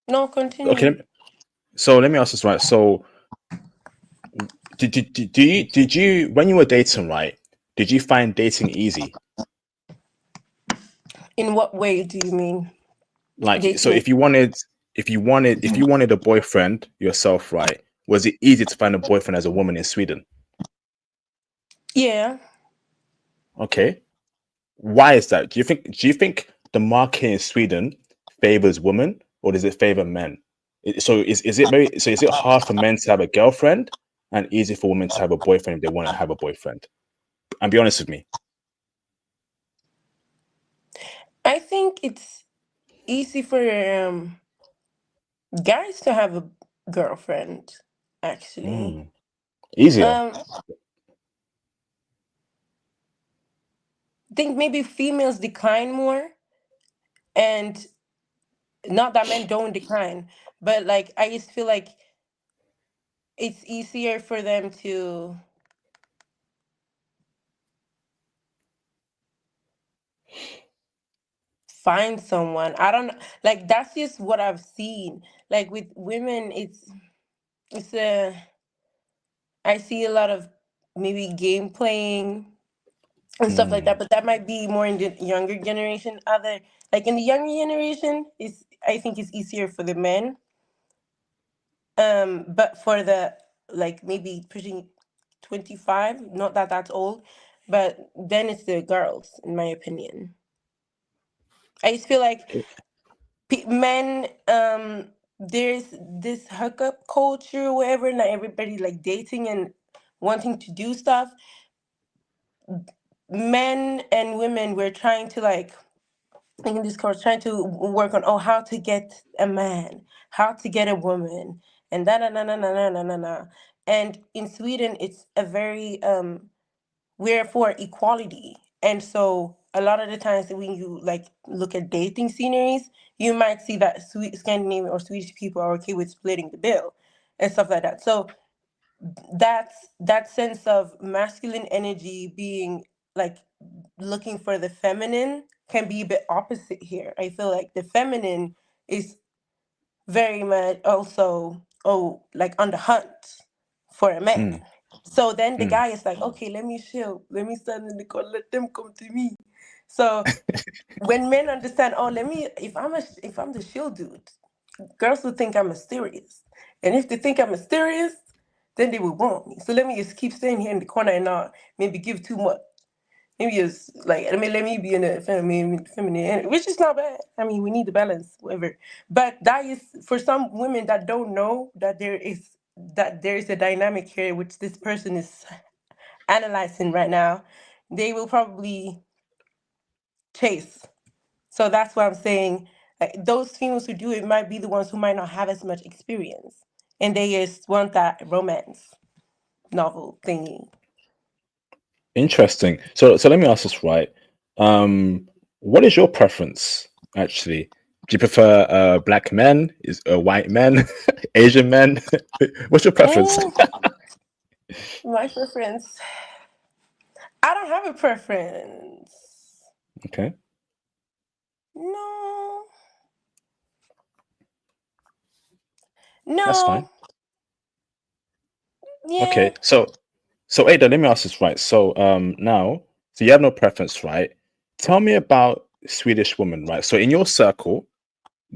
no, Okay. continue. So let me ask this right. So did you when you were dating, right? Did you find dating easy? In what way do you mean Like, so dating? if you wanted a boyfriend yourself, right? Was it easy to find a boyfriend as a woman in Sweden? Yeah, Okay. Why is that? Do you think the market in Sweden favors women or does it favor men? So is it hard for men to have a girlfriend and easy for women to have a boyfriend if they want to have a boyfriend? And be honest with me. I think it's easy for guys to have a girlfriend. Actually, Mm, easier. um, I think maybe females decline more, and not that men don't decline, but like I just feel like it's easier for them to find someone. I don't know. Like that's just what I've seen. Like with women, it's a I see a lot of maybe game playing and stuff like that, Mm, but that might be more in the younger generation. Other like in the younger generation, is I think it's easier for the men. But for the like maybe pushing 25, not that that's old, but then it's the girls, in my opinion. I just feel like okay. men there's this hookup culture, whatever, not everybody like dating and wanting to do stuff. Men and women were trying to like in this course trying to work on how to get a man, how to get a woman, and da na na na na na na na na. And in Sweden it's a very we're for equality. And so a lot of the times when you like look at dating sceneries, you might see that Scandinavian or Swedish people are okay with splitting the bill. and stuff like that. So that sense of masculine energy being like looking for the feminine can be a bit opposite here. I feel like the feminine is very much also, oh, like on the hunt for a man. Mm, So then the mm. guy is like, okay, let me chill, let me stand in the corner, let them come to me. So when men understand, oh, let me, if I'm the shield dude, girls will think I'm mysterious, and if they think I'm mysterious, then they will want me. So let me just keep staying here in the corner and not maybe give too much. Maybe it's like, I mean, let me be in a feminine, which is not bad. I mean, we need the balance, whatever. But that is for some women that don't know that there is a dynamic here, which this person is analyzing right now. They will probably chase. So that's why I'm saying, like, those females who do it might be the ones who might not have as much experience, and they just want that romance novel thingy. Interesting. So let me ask this right. What is your preference actually? Do you prefer black men? Is white men, Asian men? What's your preference? Mm, my preference. I don't have a preference. Okay, No, that's fine. no, yeah. Okay, so Ada, let me ask this right. So now, so you have no preference, right? Tell me about Swedish women, right? So in your circle,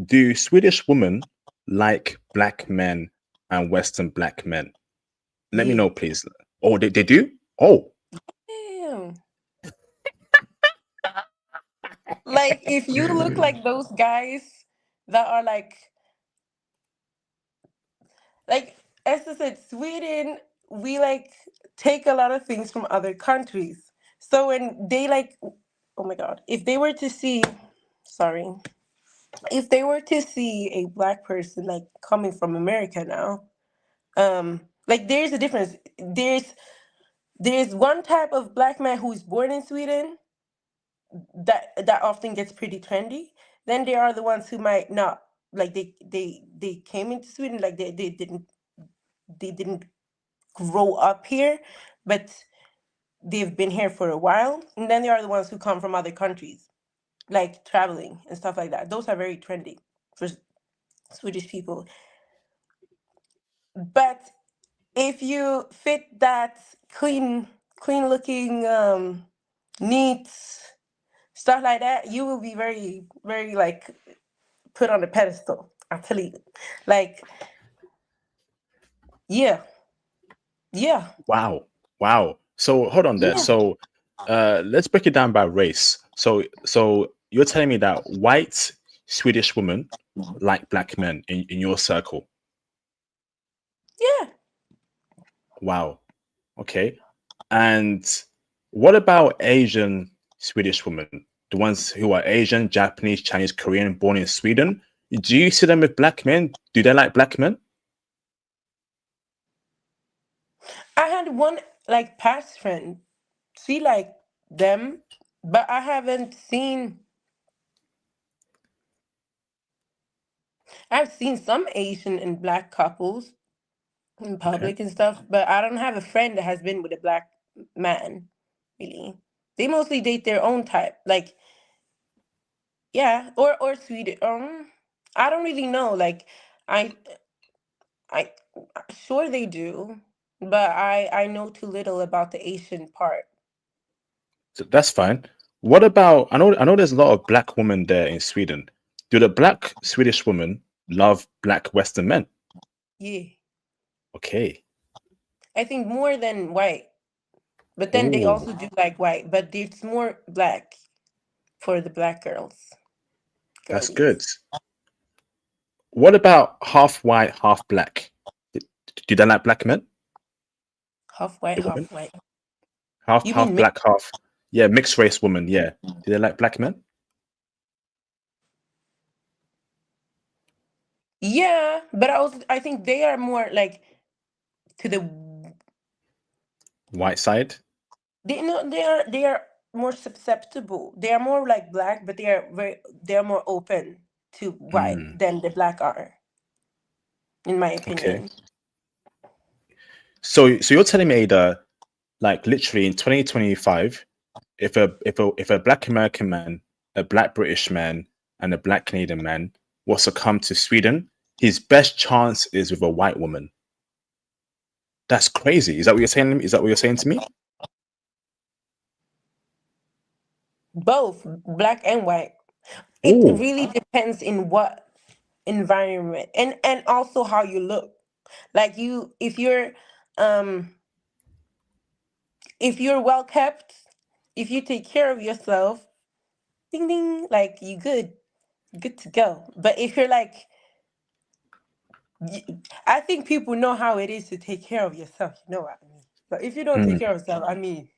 do Swedish women like black men and Western black men? Let me Yeah. know, please. Oh, they do? Oh, Damn. Like, if you look like those guys that are like as I said, Sweden, we like take a lot of things from other countries. So when they like, oh my God, if they were to see, sorry, if they were to see a black person like coming from America now, like there's a difference. There's one type of black man who's born in Sweden that often gets pretty trendy. Then there are the ones who might not, like they came into Sweden, like they didn't grow up here, but they've been here for a while. And then there are the ones who come from other countries, like traveling and stuff like that. Those are very trendy for Swedish people. But if you fit that clean looking, neat stuff like that, you will be very, very like put on a pedestal. I tell you, like, yeah, yeah, wow, wow. So hold on there. yeah, So let's break it down by race. So you're telling me that white Swedish women like black men in your circle. yeah. Wow. Okay. And what about Asian Swedish women? The ones who are Asian, Japanese, Chinese, Korean, born in Sweden. Do you see them with black men? Do they like black men? I had one like past friend. She liked them, but I haven't seen. I've seen some Asian and black couples in Okay. public and stuff, but I don't have a friend that has been with a black man. Really, they mostly date their own type. Like, yeah, or Swedish. I don't really know. Like, I I sure they do, but I know too little about the Asian part. So that's fine. What about I know there's a lot of black women there in Sweden. Do the black Swedish women love black Western men? Yeah, Okay. I think more than white, but then they Oh, also do like white, but it's more black for the black that's good. girlies. What about half white, half black? Do they like black men? Half white, The women? half white. Half You mean half mix? black, half yeah, mixed race woman, yeah. Do they like black men? Yeah, but I think they are more like to the White side? they are more susceptible. They are more like black, but they are more open to white Mm, than the black are, in my okay. opinion. So you're telling me that, like, literally in 2025, if a Black American man, a Black British man, and a Black Canadian man was to come to Sweden, his best chance is with a white woman. That's crazy. Is that what you're saying? Is that what you're saying to me? Both black and white. It Oh, really depends in what environment, and also how you look. Like, you, um if you're well kept, if you take care of yourself, ding ding, like, you good to go. But if you're like, I think people know how it is to take care of yourself. You know what I mean? But if you don't take mm, care of yourself, I mean,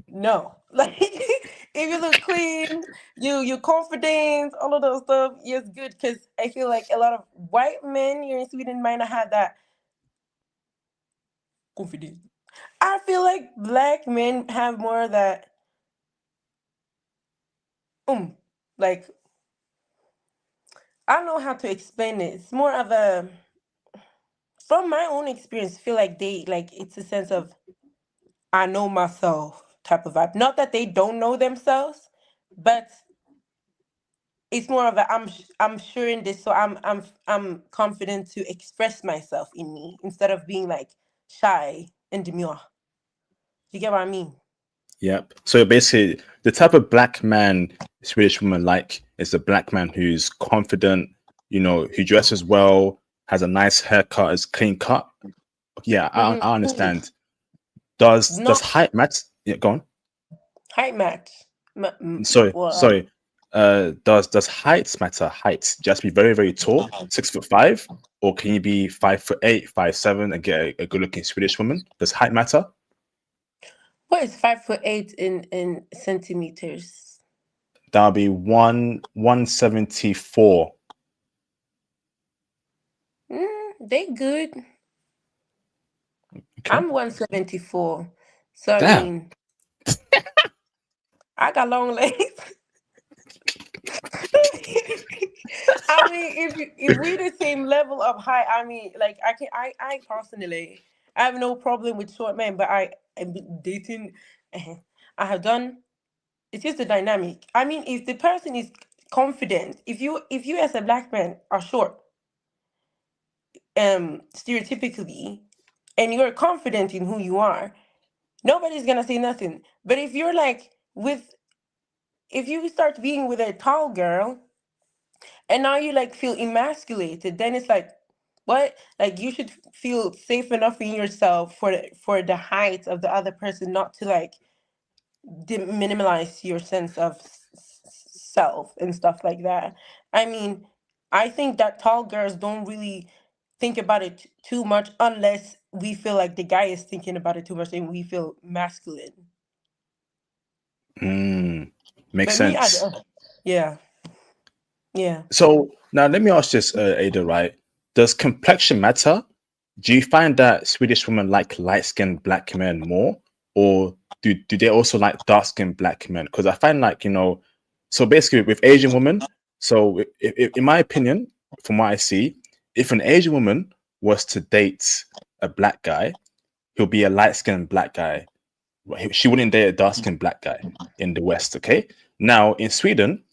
no. Like, if you look clean, you confident, all of those stuff, yes, good. Because I feel like a lot of white men here in Sweden might not have that confidence. I feel like black men have more of that, like, I don't know how to explain it. It's more of a, from my own experience, feel like they, like, it's a sense of I know myself type of vibe. Not that they don't know themselves, but it's more of a I'm sure in this, so I'm confident to express myself in me instead of being like shy and demure. You get what I mean? yep. So basically, the type of Black man Swedish woman like is a Black man who's confident, who dresses well, has a nice haircut, is clean cut. Yeah, I understand. Does Not height matter? Yeah, go on. height match. Sorry, Well, sorry. Does height matter? Height just be very very tall, 6'5", or can you be 5'8", 5'7", and get a good looking Swedish woman? Does height matter? what is 5'8" in centimeters? That'll be 174. They good. Okay. I'm 174, so I Damn. mean, I got long legs. I mean, if we the same level of height, I mean, like, I personally, I have no problem with short men, but I'm dating. I have done. It's just the dynamic. I mean, if the person is confident, if you as a black man are short, stereotypically, and you're confident in who you are, nobody's gonna say nothing. But if you're like with, if you start being with a tall girl, and now you like feel emasculated, then it's like, what? Like, you should feel safe enough in yourself for the height of the other person, not to like minimize your sense of self and stuff like that. I mean, I think that tall girls don't really think about it too much, unless we feel like the guy is thinking about it too much and we feel masculine. Mm, makes But me, I sense. don't. Yeah, yeah. So now let me ask this, Ada, right? Does complexion matter? Do you find that Swedish women like light-skinned black men more, or do they also like dark-skinned black men? Because I find, like, so basically with Asian women, so in my opinion, from what I see, if an Asian woman was to date a black guy, he'll be a light-skinned black guy. She wouldn't date a dark-skinned black guy in the West, okay? Now in Sweden,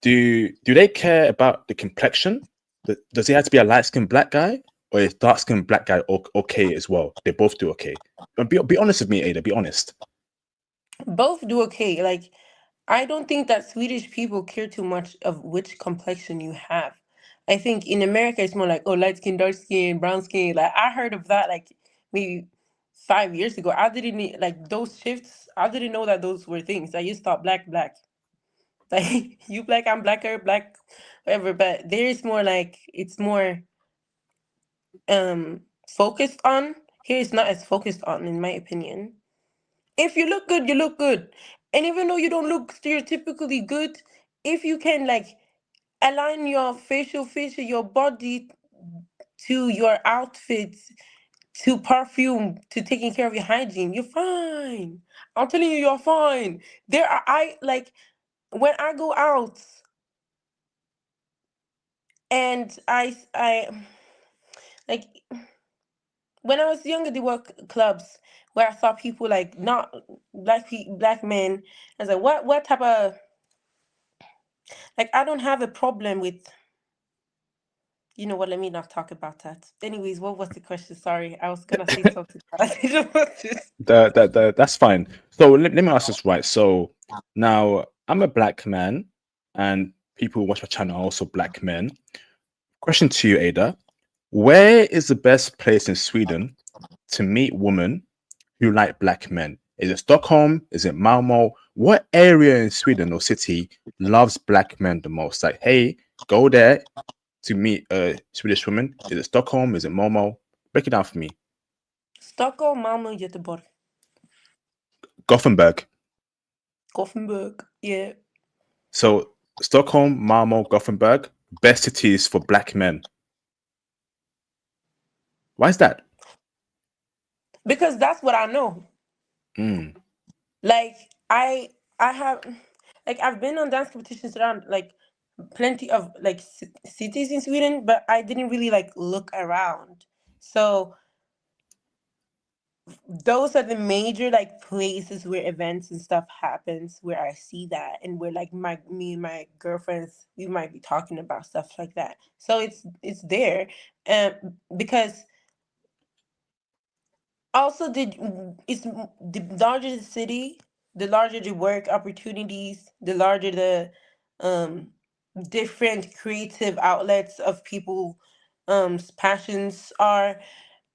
do they care about the complexion? Does he have to be a light skinned black guy, or is dark skinned black guy okay as well? They both do okay. But be honest with me, Ada. Be honest. Both do okay. Like, I don't think that Swedish people care too much of which complexion you have. I think in America it's more like, oh, light skin, dark skin, brown skin. Like, I heard of that like maybe 5 years ago. I didn't like those shifts. I didn't know that those were things. I just thought black, black. Like, you black, I'm blacker, black, whatever. But there is more, like, it's more focused on. Here it's not as focused on, in my opinion. If you look good, you look good. And even though you don't look stereotypically good, if you can like align your facial feature, your body to your outfits, to perfume, to taking care of your hygiene, you're fine. I'm telling you, you're fine. There are, I like, when I go out and I like, When I was younger, there were clubs where I saw people like not black men. I was like, what type of like I don't have a problem with you know what, let me not talk about that. Anyways, what was the question? Sorry. I was gonna say something, but I didn't want to. That's fine. So let me ask this right. So now I'm a black man, and people who watch my channel are also black men. Question to you, Ada. Where is the best place in Sweden to meet women who like black men? Is it Stockholm? Is it Malmo? What area in Sweden or city loves black men the most? Like, hey, go there to meet a Swedish woman. Is it Stockholm? Is it Malmo? Break it down for me. Stockholm, Malmö, Göteborg. Gothenburg. Gothenburg. Yeah. So Stockholm, Malmo, Gothenburg, best cities for black men. Why is that? Because that's what I know. Mm. Like I have like I've been on dance competitions around like plenty of like cities in Sweden, but I didn't really like look around. So those are the major like places where events and stuff happens where I see that and where like me and my girlfriends we might be talking about stuff like that. So it's there. Um because also the larger the city, the larger the work opportunities, the larger the um different creative outlets of people passions are,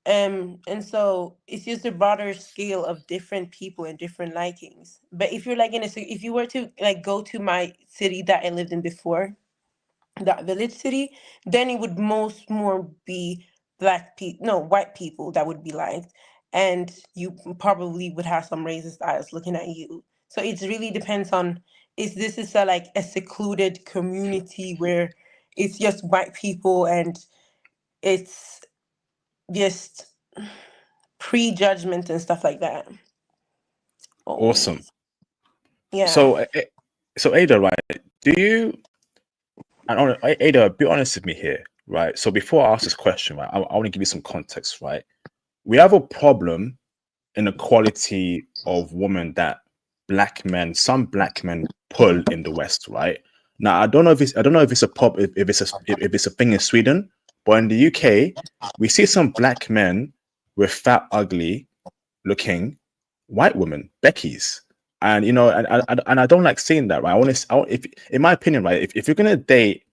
and so it's just a broader scale of different people and different likings. But if you're like if you were to like go to my city that I lived in before, that village city, then it would most more be black people, no, white people that would be liked, and you probably would have some racist eyes looking at you. So it really depends on is this is a like a secluded community where it's just white people and it's just prejudgment and stuff like that. Awesome. Always. Yeah. So, so Ada, right? Do you? And Ada, be honest with me here, right? So before I ask this question, right, I want to give you some context, right? We have a problem in the quality of women that some black men pull in the West, right? Now, I don't know if it's a pop, if it's a thing in Sweden, but in the UK, we see some black men with fat, ugly looking white women, Becky's. And and I don't like seeing that, right? If in my opinion, right, if you're gonna date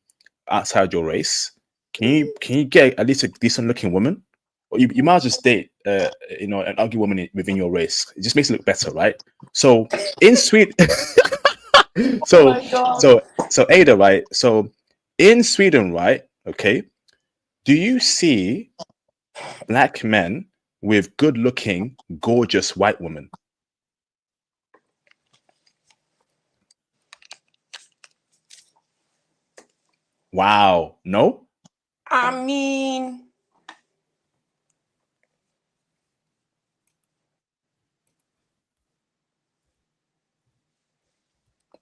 outside your race, can you get at least a decent looking woman? Or you might as well just date an ugly woman within your race. It just makes it look better, right? So in Sweden, Oh so my god. so Ada, right? So in Sweden, right? Okay, do you see black men with good looking, gorgeous white women? Wow, no? I mean,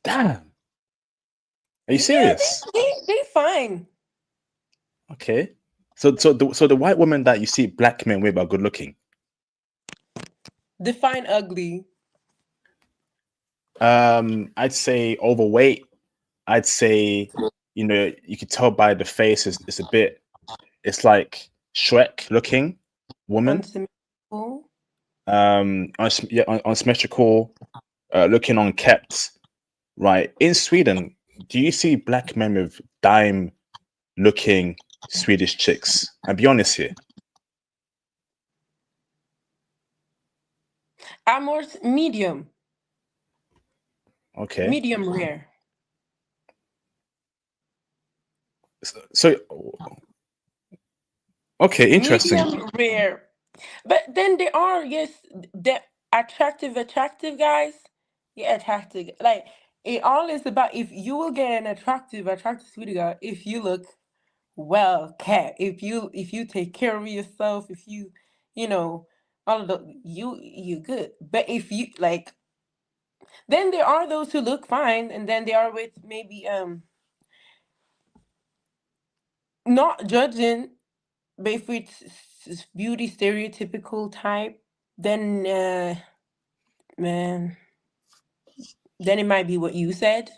Damn. Are you yeah, serious? they fine. Okay. So the white women that you see black men with are good looking. Define ugly. I'd say overweight. I'd say, you could tell by the face it's a bit, it's like Shrek looking woman. Unsymmetrical. Unsymmetrical, looking unkept. Right. In Sweden, do you see black men with dime looking Swedish chicks? And be honest here. I'm more medium. Okay. Medium rare. So okay, interesting. Medium rare. But then there are, yes, the attractive guys. Yeah, attractive. Like it all is about if you will get an attractive sweetie girl if you look well kept, if you take care of yourself, if you know, all of the you good. But if you like then there are those who look fine and then they are with maybe not judging, but if we beauty stereotypical type, then man, then it might be what you said,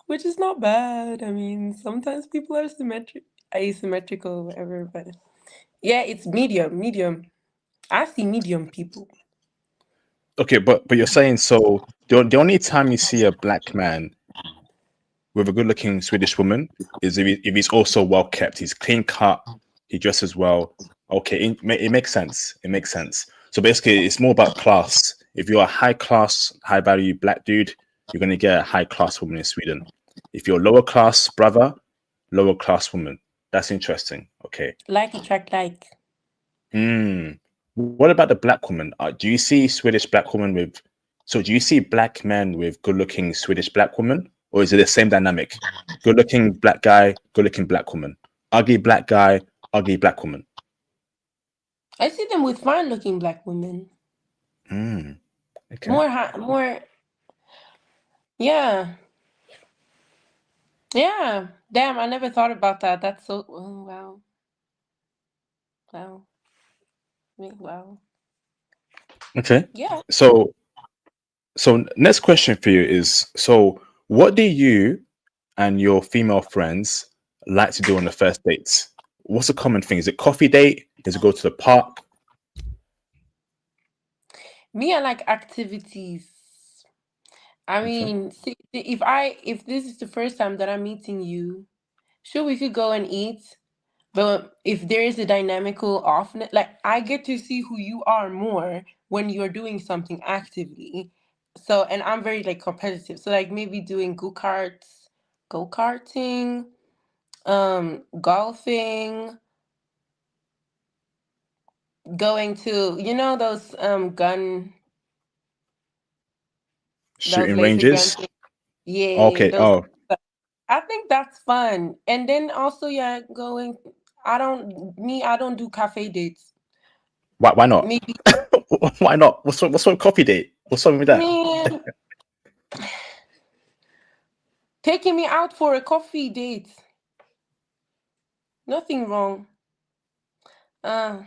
which is not bad. I mean, sometimes people are asymmetrical, whatever. But yeah, it's medium, medium. I see medium people. Okay, but you're saying so the only time you see a black man with a good-looking Swedish woman is if he's also well kept. He's clean cut. He dresses well. Okay, it makes sense. It makes sense. So basically, it's more about class. If you're a high class, high value black dude, you're gonna get a high class woman in Sweden. If you're lower class brother, lower class woman. That's interesting. Okay. Like attract like. Hmm. What about the black woman? Do you see Swedish black woman with? So do you see black men with good-looking Swedish black woman, or is it the same dynamic? Good-looking black guy, good-looking black woman. Ugly black guy, ugly black woman. I see them with fine-looking black women. Hmm. Okay. More. Yeah. Yeah. Damn, I never thought about that. That's so. Oh, wow. Wow. Wow. Okay. Yeah. So next question for you is: so what do you and your female friends like to do on the first dates? What's a common thing? Is it coffee date? Is it go to the park? Me, I like activities. I Okay. mean, see, if this is the first time that I'm meeting you, sure we could go and eat. But if there is a dynamical offness, like I get to see who you are more when you're doing something actively. So, and I'm very like competitive. So, like maybe doing go karting, golfing, going to those those Shooting laser gun ranges. things. Yeah, Okay. those. Oh, I think that's fun. And then also, yeah, going. I don't do cafe dates. why not? Maybe, Why not? What's wrong with coffee date? What's wrong with that? man, taking me out for a coffee date. Nothing wrong. Uh,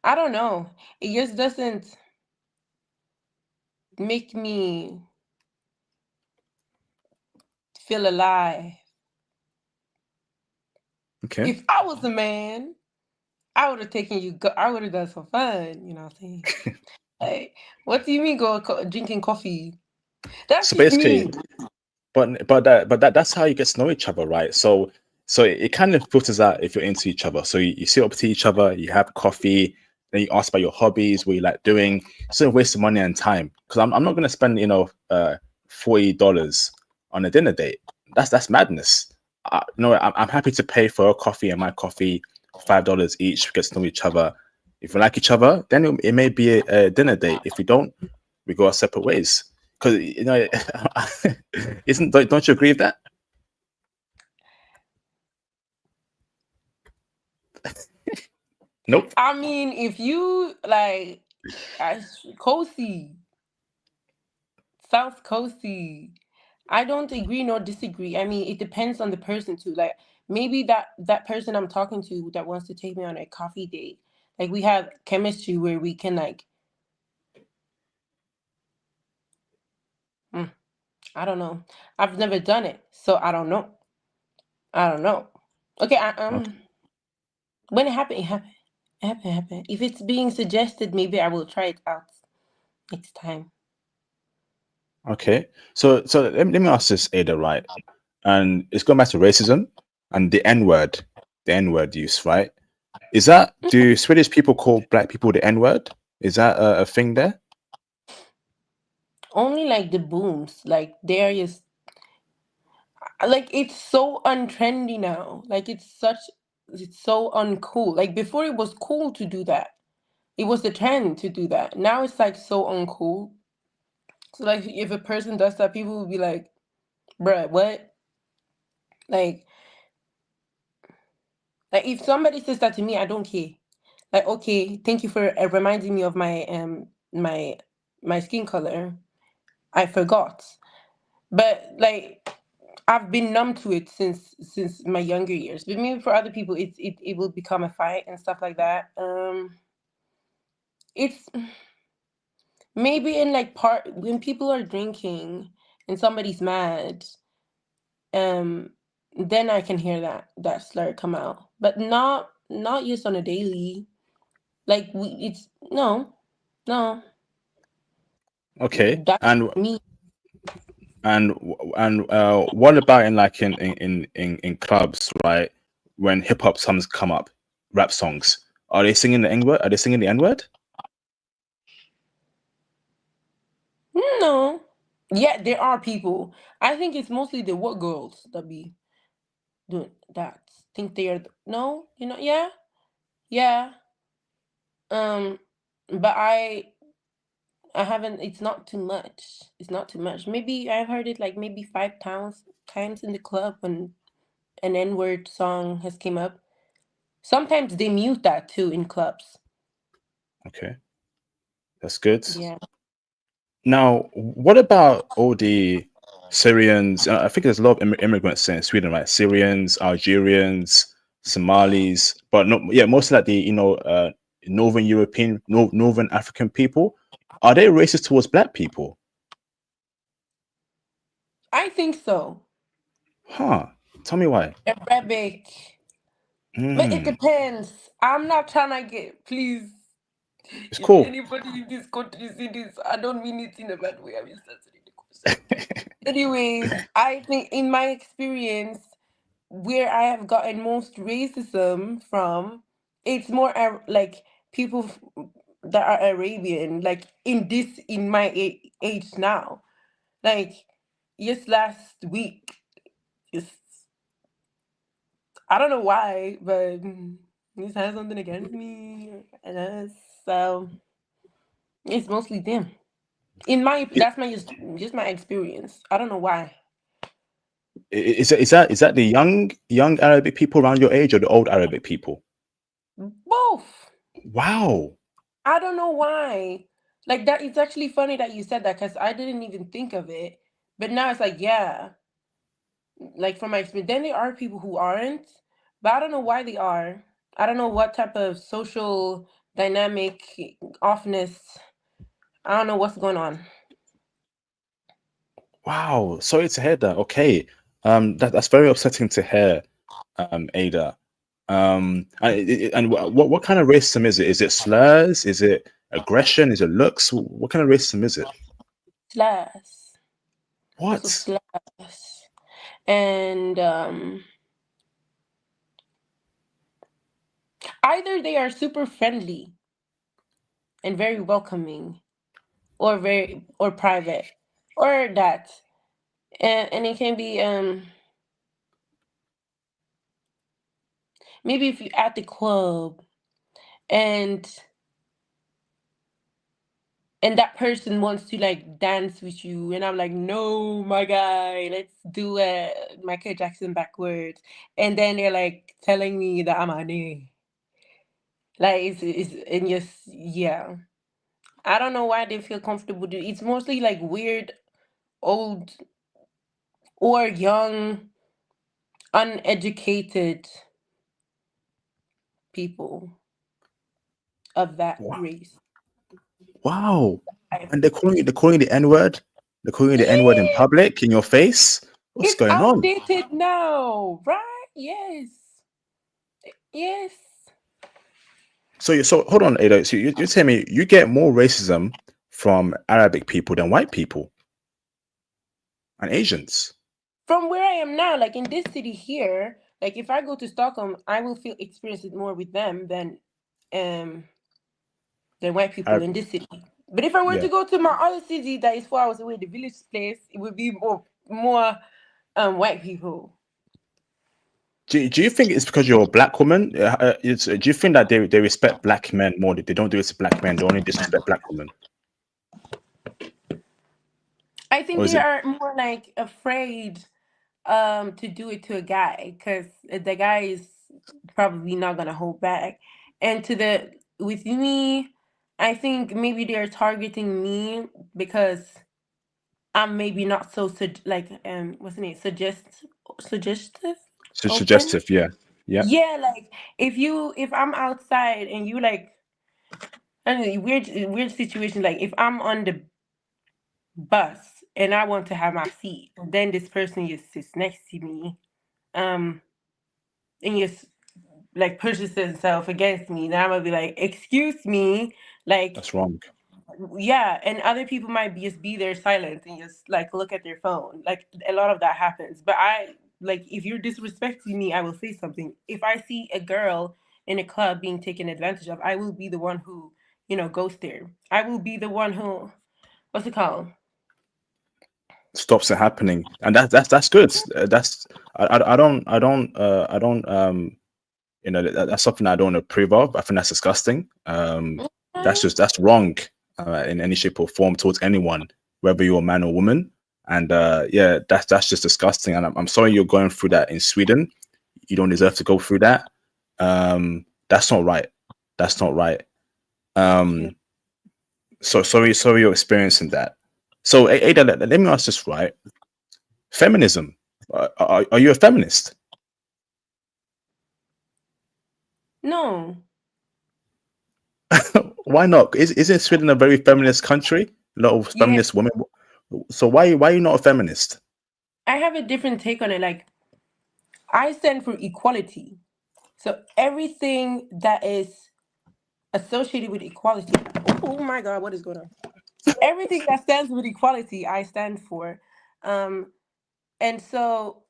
I don't know. It just doesn't make me feel alive. Okay. If I was a man, I would have taken you. I would have done some fun. You know what I'm saying? Like, what do you mean drinking coffee? That's So just basically, me. that's how you get to know each other, right? So it kind of filters out if you're into each other. So you sit up to each other, you have coffee, then you ask about your hobbies, what you like doing. So you waste money and time because I'm not going to spend $40 on a dinner date. That's madness. I'm happy to pay for a coffee and my coffee $5 each. We get to know each other. If we like each other, then it may be a dinner date. If we don't, we go our separate ways. Because isn't don't you agree with that? Nope. I mean, if you like, cozy, sounds cozy. I don't agree nor disagree. I mean, it depends on the person too. Like maybe that person I'm talking to that wants to take me on a coffee date, like we have chemistry where we can like, mm, I don't know. I've never done it, so I don't know. I don't know. Okay, Okay. when it happened, it happened. It happened, it happened. If it's being suggested, maybe I will try it out next time. Okay. So let me ask this, Ada, right? And it's going back to racism and the N word use, right? Do Swedish people call black people the N word? Is that a thing there? Only like the booms, like there is, like it's so untrendy now. Like it's so uncool. Like before it was cool to do that. It was the trend to do that. Now it's like so uncool. So like if a person does that, people will be like, bruh, what? Like like if somebody says that to me, I don't care. Like, okay, thank you for reminding me of my my skin color. I forgot. But like I've been numb to it since my younger years. But maybe for other people, it will become a fight and stuff like that. It's maybe in like part when people are drinking and somebody's mad, um, then I can hear that slur come out, but not used on a daily. Like it's no, Okay. that's me. And what about in like in clubs, right? When hip hop songs come up, rap songs, are they singing the N word? Are they singing the N word? No, yeah, there are people. I think it's mostly the what girls that be doing that. Think they are no, yeah, yeah. Um, but I haven't. It's not too much. It's not too much. Maybe I've heard it like maybe 5 times in the club when an N word song has came up. Sometimes they mute that too in clubs. Okay, that's good. Yeah. Now, what about all the Syrians? I think there's a lot of immigrants in Sweden, right? Syrians, Algerians, Somalis, but not, yeah, mostly like the Northern European, Northern African people. Are they racist towards black people? I think so. Huh? Tell me why. Arabic. But it Hmm. depends. I'm not trying to get, please. It's If cool. anybody in this country see this, I don't mean it in a bad way. I'm just answering the question. Anyways, I think in my experience, where I have gotten most racism from, it's more like people that are Arabian, like in my age now. Like, just last week, just I don't know why, but this has something against me, and so it's mostly them. That's my just my experience. I don't know why. Is that the young Arabic people around your age or the old Arabic people? Both. Wow. I don't know why. Like that. It's actually funny that you said that because I didn't even think of it. But now it's like, yeah, like from my experience. Then there are people who aren't, but I don't know why they are. I don't know what type of social dynamic offness. I don't know what's going on. Wow. Sorry to hear that. Okay. That's very upsetting to hear, Ada. And what kind of racism is it? Is it slurs? Is it aggression? Is it looks? What kind of racism is it? Slurs. Also What? slurs. And either they are super friendly and very welcoming, or private, or that, and it can be maybe if you at the club and that person wants to like dance with you, and I'm like, no, my guy, let's do Michael Jackson backwards, and then they're like telling me that I'm a knee, like it's and just yeah. I don't know why they feel comfortable doing. It's mostly like weird, old or young, uneducated people of that Wa- race. Wow. I, And they're calling you the N word. They're calling you the N word in yeah, public in your face. What's it's going on? outdated now, right? Yes, yes. So hold on, Ada. So you're telling me you get more racism from Arabic people than white people and Asians? From where I am now, like in this city here, like if I go to Stockholm, I will feel experience it more with them um than white people Arab, in this city. But if I were yeah. to go to my other city that is 4 hours away, the village place, it would be more white people. Do you think it's because you're a black woman? Do you think that they respect black men more? They don't do it to black men. They only disrespect black women, I think or is they it? are more like afraid to do it to a guy because the guy is probably not gonna hold back. And to the with me, I think maybe they're targeting me because I'm maybe not so what's the name, suggestive, open. Suggestive, yeah. Yeah. Yeah, like if I'm outside and you like, I don't know, weird situation, like if I'm on the bus and I want to have my seat, then this person just sits next to me, um and just like pushes himself against me, then I'm gonna be like, excuse me, like, That's wrong. yeah. And other people might just be there silent and just like look at their phone. Like a lot of that happens. But like, if you're disrespecting me, I will say something. If I see a girl in a club being taken advantage of, I will be the one who, goes there. I will be the one who, what's it called? Stops it happening, and that's good. That's I don't that's something I don't approve of. I think that's disgusting. That's wrong in any shape or form towards anyone, whether you're a man or woman. And yeah, that's just disgusting. And I'm sorry you're going through that in Sweden. You don't deserve to go through that. That's not right. That's not right. Yeah. Um, so sorry you're experiencing that. So Ada, let me ask this right. Feminism. Are you a feminist? No, Why not? Isn't Sweden a very feminist country? A lot of yeah, feminist women. So why are you not a feminist? I have a different take on it. Like, I stand for equality. So everything that is associated with equality. Oh my God, what is going on? So everything that stands with equality, I stand for. Um, and so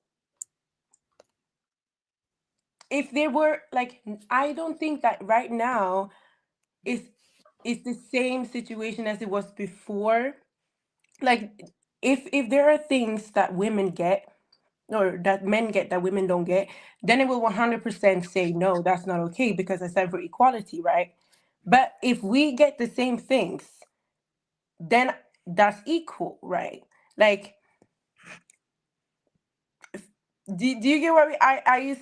if there were like, I don't think that right now is the same situation as it was before. Like, if there are things that women get or that men get that women don't get, then it will 100% say no, that's not okay because I stand for equality, right? But if we get the same things, then that's equal, right? Like, do you get what I use?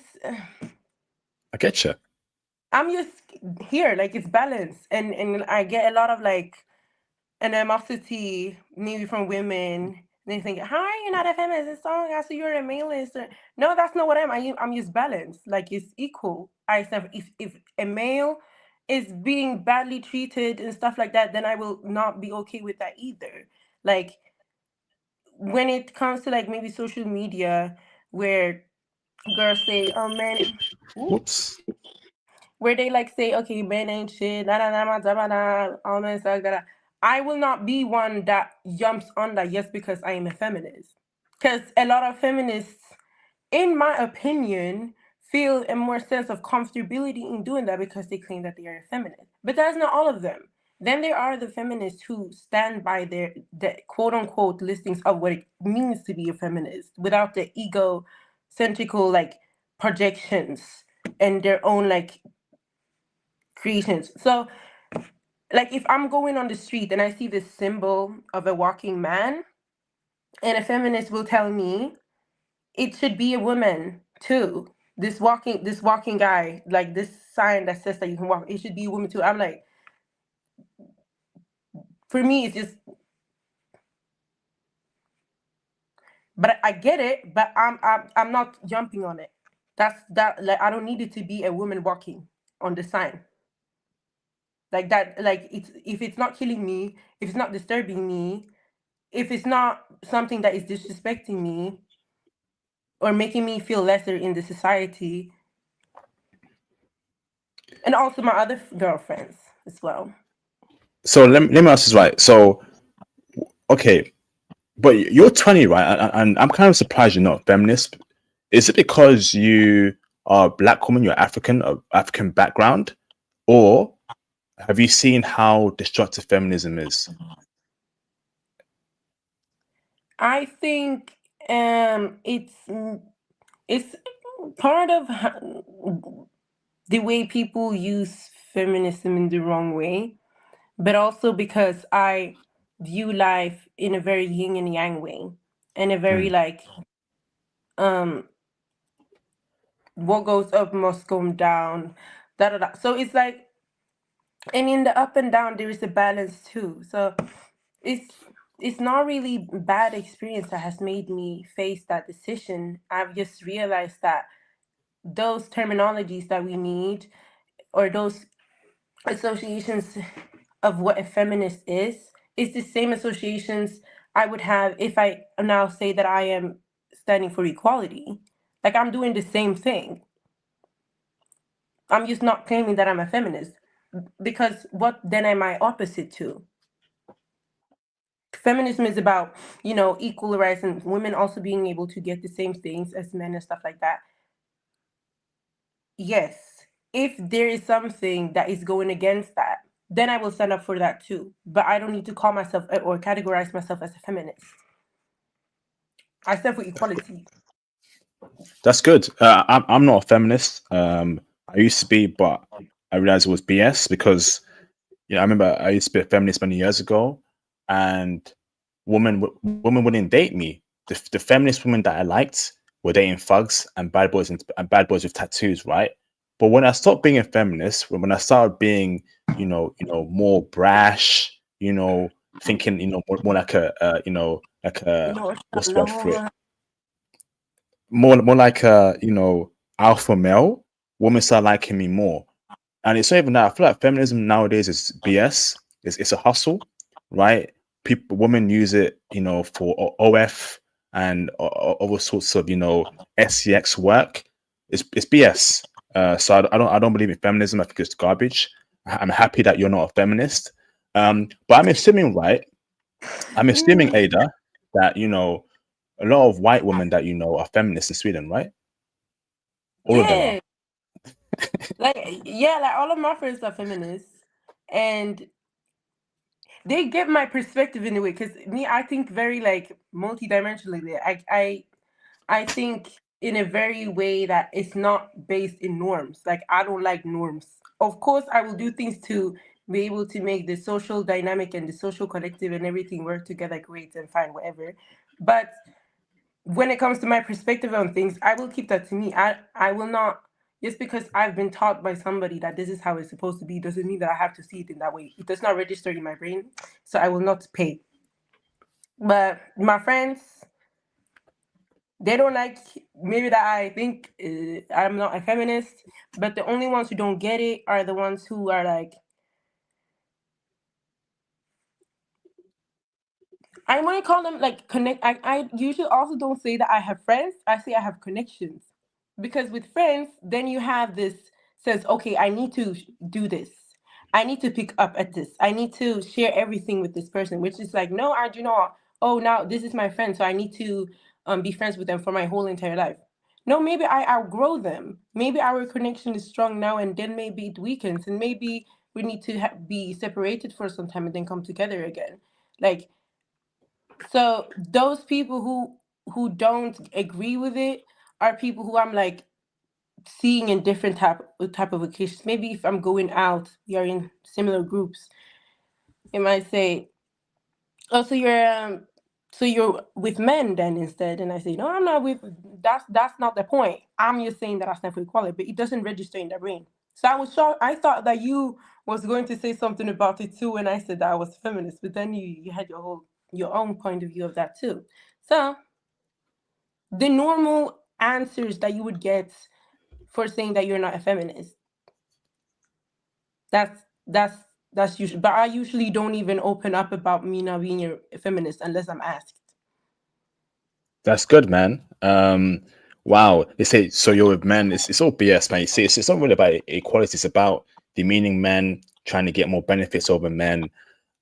I get you. I'm just here, like it's balanced, and I get a lot of like animosity, maybe from women. They think, "How are you not a feminist? It's all I see you're a maleist." No, that's not what I'm just balanced. Like it's equal. I said, if a male is being badly treated and stuff like that, then I will not be okay with that either. Like when it comes to like maybe social media, where girls say, "Oh man," Whoops. where they like say, okay, men ain't shit, da da da da da da, all that stuff, da da. I will not be one that jumps on that just because I am a feminist. Because a lot of feminists, in my opinion, feel a more sense of comfortability in doing that because they claim that they are a feminist. But that's not all of them. Then there are the feminists who stand by the quote unquote listings of what it means to be a feminist without the egocentrical like projections and their own like creations. So, like, if I'm going on the street and I see this symbol of a walking man, and a feminist will tell me it should be a woman too. This walking guy, like this sign that says that you can walk, it should be a woman too. I'm like, for me, it's just, but I get it, but I'm not jumping on it. That's that. Like, I don't need it to be a woman walking on the sign. Like that, like it's if it's not killing me, if it's not disturbing me, if it's not something that is disrespecting me or making me feel lesser in the society, and also my other girlfriends as well. So let me ask this right. So okay, but you're 20, right? And I'm kind of surprised you're not a feminist. Is it because you are a black woman, you're African, of African background, or have you seen how destructive feminism is? I think it's part of the way people use feminism in the wrong way, but also because I view life in a very yin and yang way, and a very Mm. like um what goes up must come down, da da da. So it's like, and in the up and down there is a balance too. So it's it's not really bad experience that has made me face that decision. I've just realized that those terminologies that we need, or those associations of what a feminist is the same associations I would have if I now say that I am standing for equality. Like, I'm doing the same thing. I'm just not claiming that I'm a feminist, because what then am I opposite to? Feminism is about, equal rights and women also being able to get the same things as men and stuff like that. Yes, if there is something that is going against that, then I will stand up for that too. But I don't need to call myself or categorize myself as a feminist. I stand for equality. That's good. I'm not a feminist. I used to be, but I realized it was BS because I remember I used to be a feminist many years ago, and women wouldn't date me. The feminist women that I liked were dating thugs and bad boys with tattoos, right? But when I stopped being a feminist, when I started being, more brash, thinking, more like like a what's the word for it? More like a alpha male. Women start liking me more, and it's not even that. I feel like feminism nowadays is BS. It's a hustle, right? Women use it, for OF and other sorts of, SCX work. It's BS. So I don't believe in feminism. I think it's garbage. I'm happy that you're not a feminist. But I'm assuming, right? I'm assuming, Ada, that a lot of white women that are feminists in Sweden, right? All of them are. Yeah, like all of my friends are feminists, and they get my perspective in a way. Because me, I think very like multidimensionally. I think in a very way that it's not based in norms. Like, I don't like norms. Of course, I will do things to be able to make the social dynamic and the social collective and everything work together great and fine, whatever. But when it comes to my perspective on things, I will keep that to me. I will not, just because I've been taught by somebody that this is how it's supposed to be doesn't mean that I have to see it in that way. It does not register in my brain, so I will not pay. But my friends, they don't like maybe that I think I'm not a feminist, but the only ones who don't get it are the ones who are like, I want to call them like connect. I usually also don't say that I have friends. I say I have connections, because with friends, then you have this sense. Okay, I need to do this. I need to pick up at this. I need to share everything with this person, which is like, no, I do not. Oh, now this is my friend, so I need to be friends with them for my whole entire life. No, maybe I outgrow them. Maybe our connection is strong now, and then maybe it weakens, and maybe we need to be separated for some time and then come together again. Like, so those people who don't agree with it are people who I'm like seeing in different type of occasions. Maybe if I'm going out, we are in similar groups. It might say, "Oh, so you're with men then instead?" And I say, "No, I'm not with. That's not the point. I'm just saying that I stand for equality, but it doesn't register in the brain." So I was shocked. I thought that you was going to say something about it too when I said that I was feminist, but then you had your own point of view of that too. So the normal answers that you would get for saying that you're not a feminist, that's that's that's usually. But I usually don't even open up about me not being a feminist unless I'm asked. That's good, man. Wow. They say so you're with men. It's all BS, man. You see, it's not really about equality. It's about demeaning men, trying to get more benefits over men.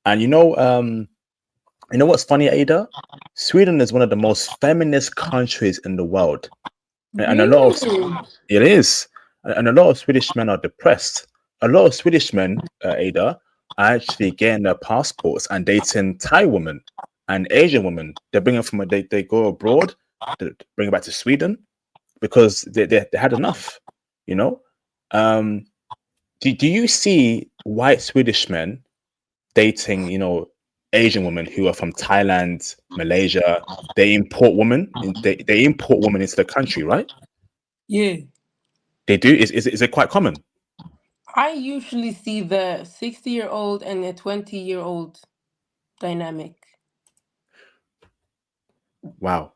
And what's funny, Ada? Sweden is one of the most feminist countries in the world, and a lot of Really? it is, and a lot of Swedish men are depressed. A lot of Swedish men, Ada, are actually getting their passports and dating Thai women and Asian women. They bring them from they go abroad, they bring it back to Sweden because they had enough. You know, um, do you see white Swedish men dating Asian women who are from Thailand, Malaysia? They import women into the country, right? Yeah. They do. Is it quite common? I usually see the 60-year-old and the 20-year-old dynamic. Wow.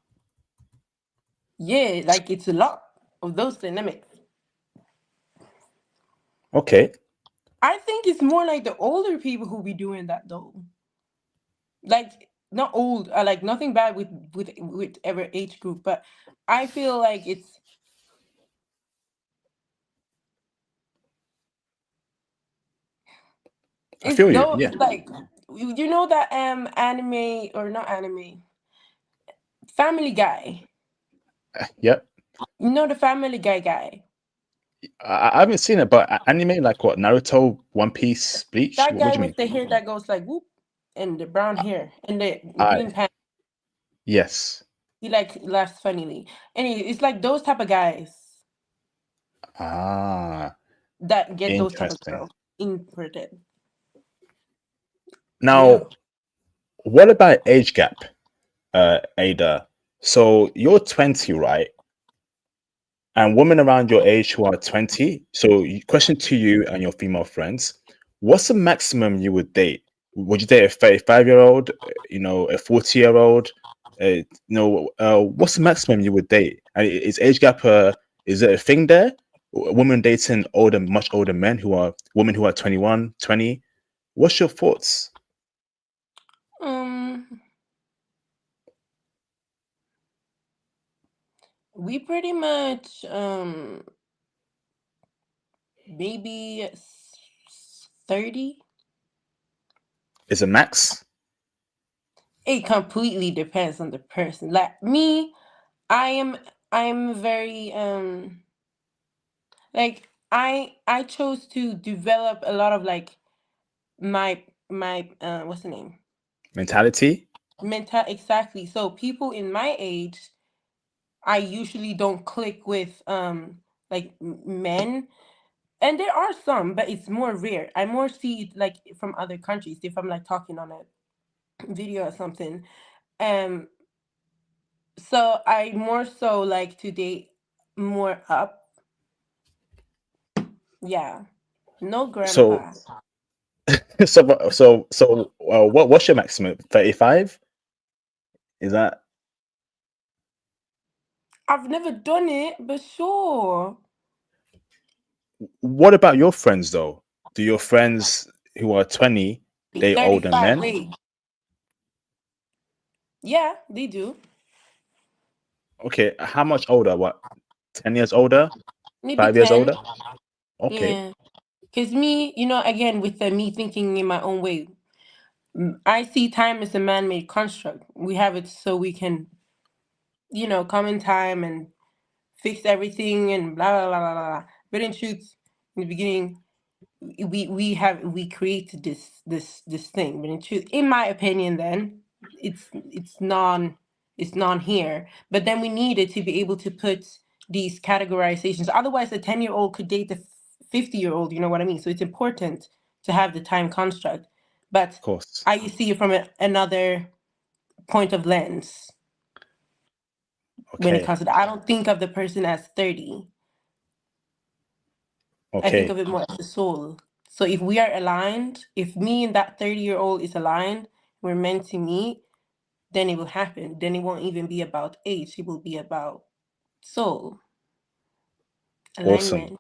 Yeah, like it's a lot of those dynamics. Okay. I think it's more like the older people who be doing that though. Like not old, like nothing bad with every age group, but I feel like I it's feel you. though Yeah. like you know that anime or not anime Family Guy. Yep. You know the Family Guy. I haven't seen it, but anime like what? Naruto, One Piece, Bleach. That What guy do you mean? with the hair that goes like whoop and the brown hair and the I green pants. yes. He like laughs funnily. Anyway, it's like those type of guys Ah, that get those type of interesting. girls inverted. Yeah. Now, what about age gap, Ada? So you're 20, right? And women around your age who are 20. So, question to you and your female friends: what's the maximum you would date? Would you date a 35-year-old? A 40-year-old? What's the maximum you would date? And is age gap is it a thing there? Women dating much older men who are women who are 21, 20. What's your thoughts? Um, we pretty much maybe 30. Is it max? It completely depends on the person. Like me, I am I'm very like I chose to develop a lot of like my what's the name? Mentality? Mental exactly. So people in my age, I usually don't click with like men. And there are some, but it's more rare. I more see it like from other countries if I'm like talking on a video or something. Um so I more so like to date more up. Yeah. No So grandpa. what's your maximum? 35? Is that I've never done it, but sure. what about your friends though? Do your friends who are 20 date older 35. men? Wait. Yeah, they do. Okay, how much older? What, 10 years older? Maybe 5 years 10. older? Okay, Yeah. Because me, again, with me thinking in my own way, I see time as a man made construct. We have it so we can, come in time and fix everything and blah, blah, blah, blah, blah. But in truth, in the beginning, we created this thing. But in truth, in my opinion, then it's non here. But then we needed to be able to put these categorizations. Otherwise, a 10-year-old could date a 50-year-old. You know what I mean? So it's important to have the time construct. But of course. I see it from another point of lens when it Okay, comes to that. I don't think of the person as 30. I think okay, of it more as a soul. So if we are aligned, if me and that 30-year-old is aligned, we're meant to meet, then it will happen. Then it won't even be about age. It will be about soul awesome. alignment.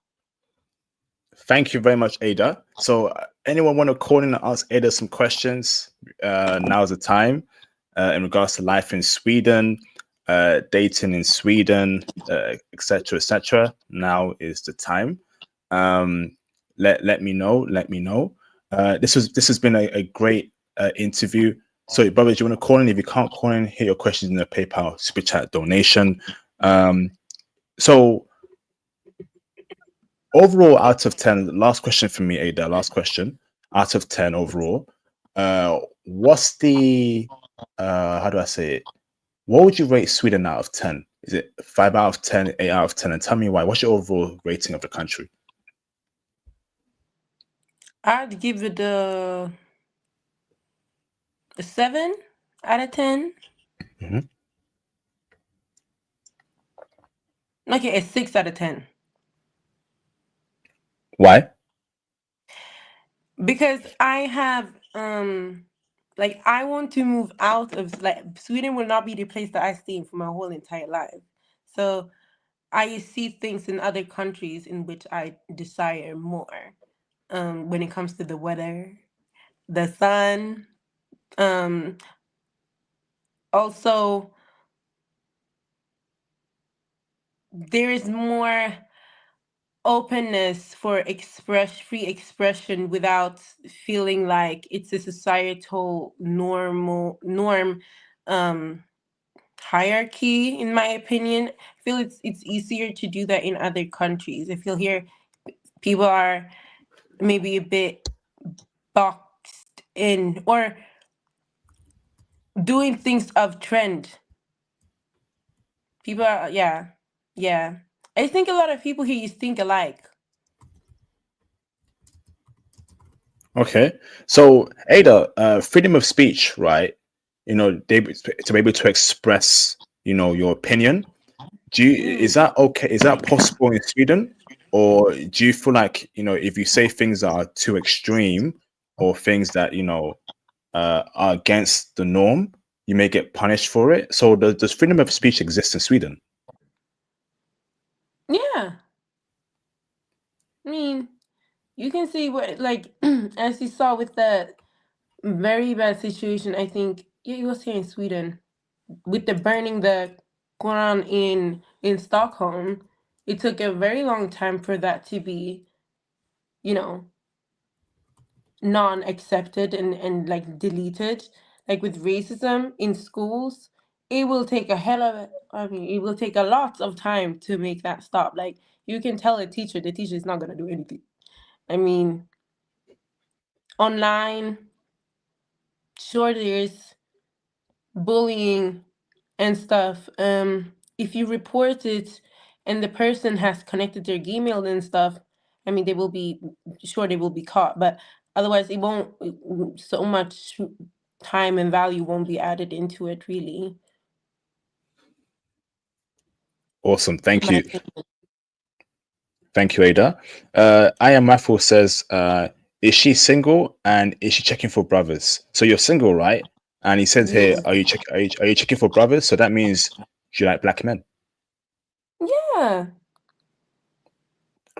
Thank you very much, Ada. So, anyone want to call in and ask Ada some questions? Now's the time. In regards to life in Sweden, dating in Sweden, etc., etc. Now is the time. Um, let me know. Let me know. This has been a great interview. So, brothers, you want to call in? If you can't call in, hear your questions in the PayPal super chat donation. So overall, out of 10, last question for me, Ada. Last question. Out of 10 overall, what's the how do I say it? What would you rate Sweden out of 10? Is it 5 out of 10, 8 out of 10? And tell me why. What's your overall rating of the country? I'd give it a 7 out of 10. Mhm. Okay, a 6 out of 10. Why? Because I have Like, I want to move out of, like, Sweden will not be the place that I stay in for my whole entire life. So I see things in other countries in which I desire more. When it comes to the weather, the sun, um, also there is more openness for free expression without feeling like it's a societal norm, um hierarchy. In my opinion, I feel it's easier to do that in other countries. I feel here people are maybe a bit boxed in, or doing things of trend. People are, yeah, yeah. I think a lot of people here you think alike. Okay, so Ada, freedom of speech, right? You know, to be able to express, you know, your opinion. Is Mm. that okay? Is that possible in Sweden, or do you feel like, you know, if you say things that are too extreme or things that, you know, are against the norm, you may get punished for it? So does freedom of speech exist in Sweden? Yeah, I mean, you can see what, like, as you saw with the very bad situation. I think, yeah, it was here in Sweden with the burning the Quran in Stockholm. It took a very long time for that to be, you know, non-accepted and like deleted. Like with racism in schools, it will take a hell of a, I mean, it will take a lot of time to make that stop. Like, you can tell a teacher, the teacher is not going to do anything. I mean, online, sure, there's bullying and stuff. If you report it and the person has connected their Gmail and stuff, I mean, they will be, sure, they will be caught, but otherwise it won't, so much time and value won't be added into it, really, Awesome, in thank my you. opinion. Thank you, Ada. I am Raffle says, is she single and is she checking for brothers? So you're single, right? And he says here, Yeah. are you checking for brothers? So that means you like black men. Yeah.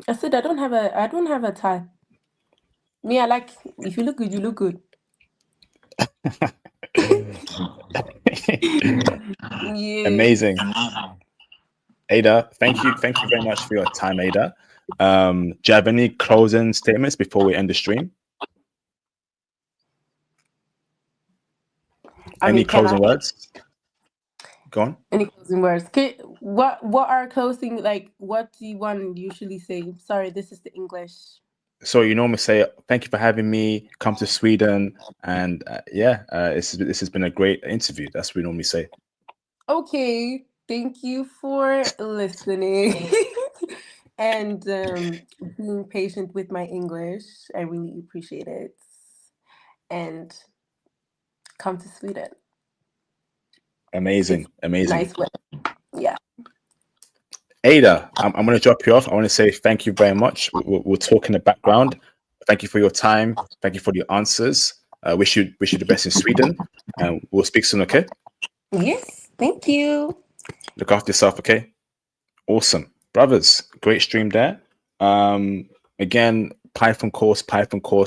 I said I don't have a type. Me, I like, if you look good, you look good. Yeah. Amazing. Ada, thank you very much for your time, Ada. Do you have any closing statements before we end the stream? I Any mean, can I? closing words? Go on. Any closing words? What are closing, like? What do you want to usually say? Sorry, this is the English. So you normally say, thank you for having me, come to Sweden. And yeah, this has been a great interview. That's what we normally say. Okay, thank you for listening and being patient with my English. I really appreciate it. And come to Sweden. It's Amazing, amazing. nice weather. Yeah. Ada, I'm going to drop you off. I want to say thank you very much. We'll talk in the background. Thank you for your time. Thank you for your answers. Wish you the best in Sweden, and we'll speak soon. Okay, Yes. Thank you. look after yourself. Okay, awesome, brothers. Great stream there. Again, Python course.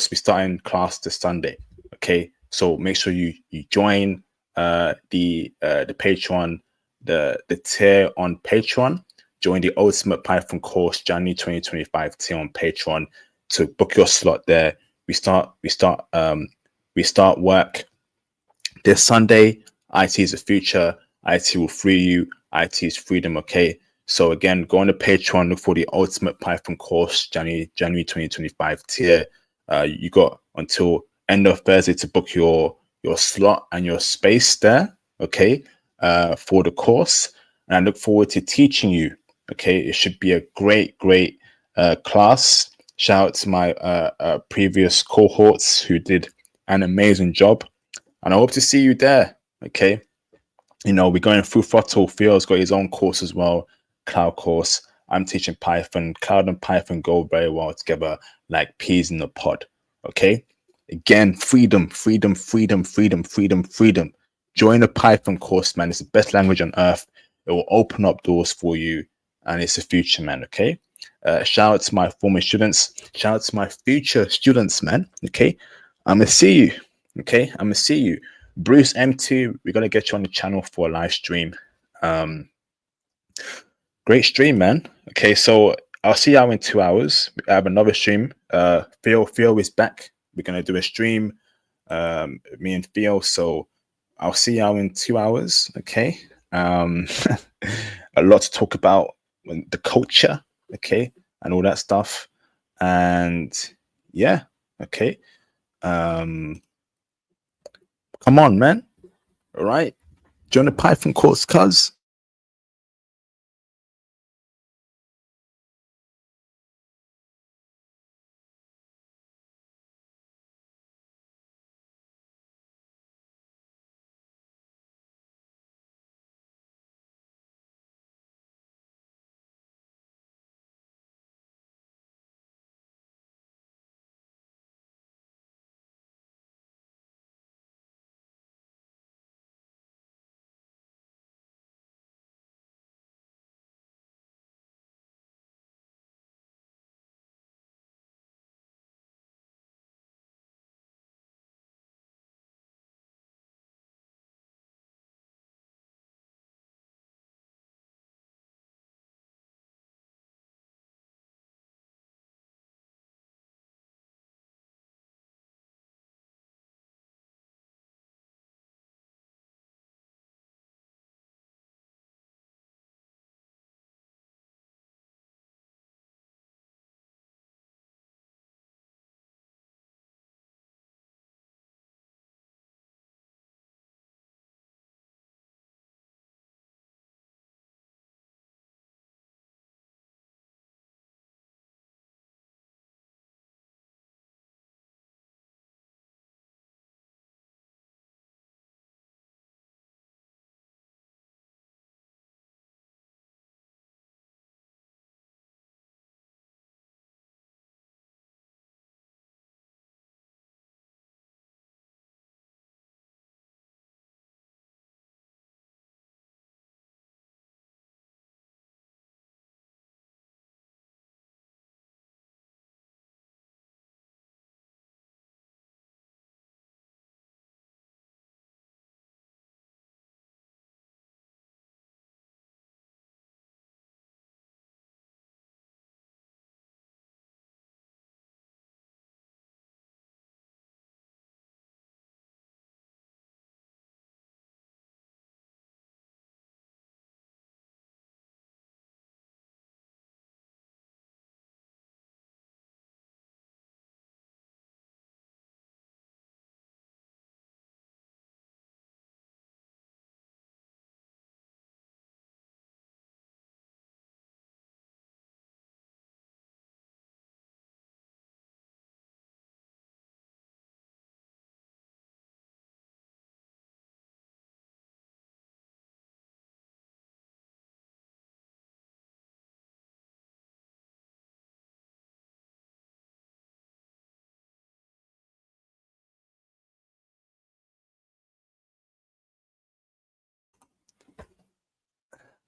We start in class this Sunday. Okay, so make sure you join the Patreon, the tier on Patreon. Join the Ultimate Python course January 2025 tier on Patreon to book your slot there. We start work this Sunday. IT is the future. IT will free you. IT is freedom. Okay. So again, go on the Patreon, look for the Ultimate Python course, January 2025 tier. You got until end of Thursday to book your slot and your space there. Okay. For the course, and I look forward to teaching you. Okay, it should be a great class. Shout out to my previous cohorts who did an amazing job, and I hope to see you there. Okay, you know, we're going through throttle. Theo's got his own course as well, cloud course. I'm teaching Python. Cloud and Python go very well together, like peas in a pod. Okay, Again, freedom, freedom, freedom, freedom, freedom, freedom. Join a Python course, man. It's the best language on earth. It will open up doors for you, and it's the future, man. Okay. Shout out to my former students. Shout out to my future students, man. Okay. I'm gonna see you. Okay. I'm gonna see you. Bruce M2, we're gonna get you on the channel for a live stream. Great stream, man. Okay, so I'll see y'all in 2 hours. I have another stream. Theo is back. We're gonna do a stream. Me and Theo. So I'll see y'all in 2 hours. Okay. A lot to talk about the culture, okay, and all that stuff. And yeah, okay. Come on, man. All right. Join the Python course, cuz.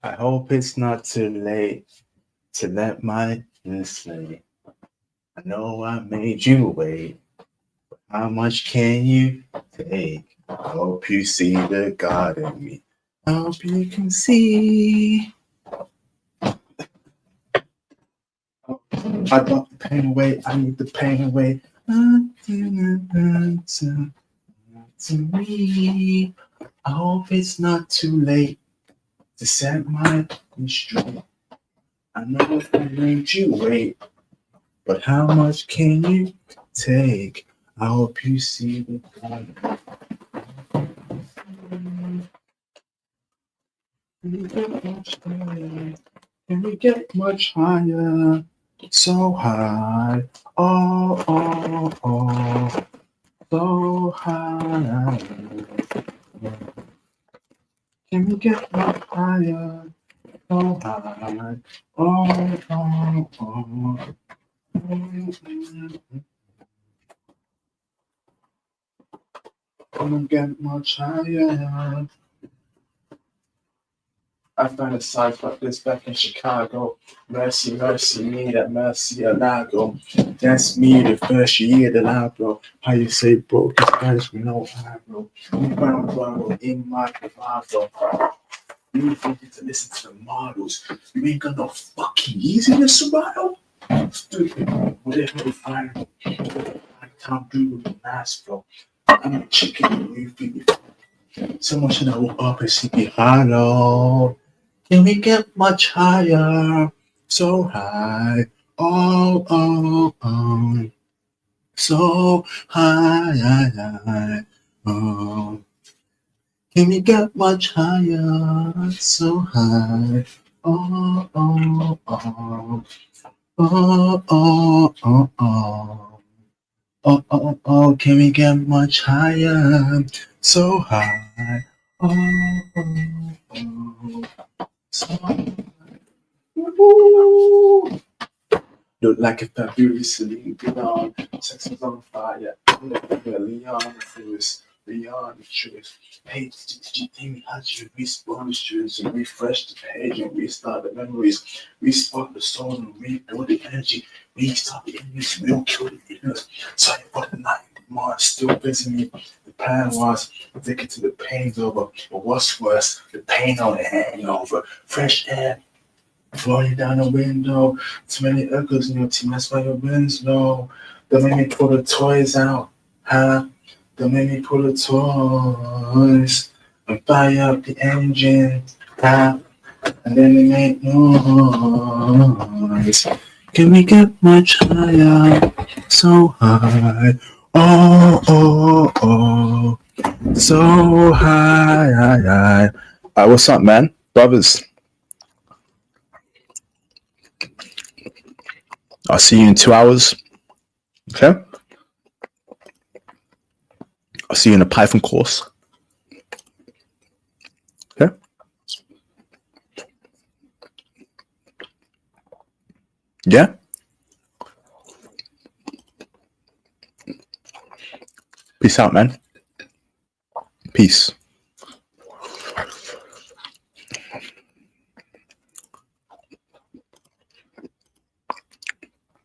I hope it's not too late to let my slay. I know I made you wait. How much can you take? I hope you see the God in me. I hope you can see. I want the pain away. I need the pain away. To me. I hope it's not too late to set my straight. I know I made you wait, but how much can you take? I hope you see the God. Can we get much higher? So high. Oh, oh, oh. So high. Can we get much higher? So high. Oh, oh, oh. Come get much higher. I found a site like this back in Chicago. Mercy, mercy me, that mercy alago. That's me the first year that I bro. How you say broke is Spanish, we know I bro. We found bro in my bravado. You think to listen to the models. You ain't got no fucking easiness about it. Stupid. Whatever you find. I can't do with the mask, bro. I'm a chicken. You think someone should have woke up and see me. Hello. Can we get much higher? So high. Oh, oh, oh. So high, high, high. Oh. Can we get much higher? So high. Oh, oh, oh. Oh, oh, oh, oh. Oh, oh, oh, can we get much higher? So high. Oh, oh, oh. So high. Woo. Look like a fabulous Celine Dion. Sex is on fire. Leon the truth. Hey, did you think how you respawn the streets and refresh the page and restart the memories? Respark the soul and rebuild the energy. Restart the enemies, we'll kill the ignorance. Sorry for the night. March still busy me. The plan was addicted to the pain's over. But what's worse, the pain on the hangover. Fresh air flowing down the window. Too many echoes in your team, that's why your wind's low. Don't make me pull the toys out, huh? Don't make me pull the toys and fire up the engine, huh? And then they make noise. Can we get much higher? So high. Oh, oh, oh. So high, high, high. What's up, man? Brothers. I'll see you in 2 hours. Okay? I'll see you in a Python course. Okay? Yeah? Peace out, man. Peace.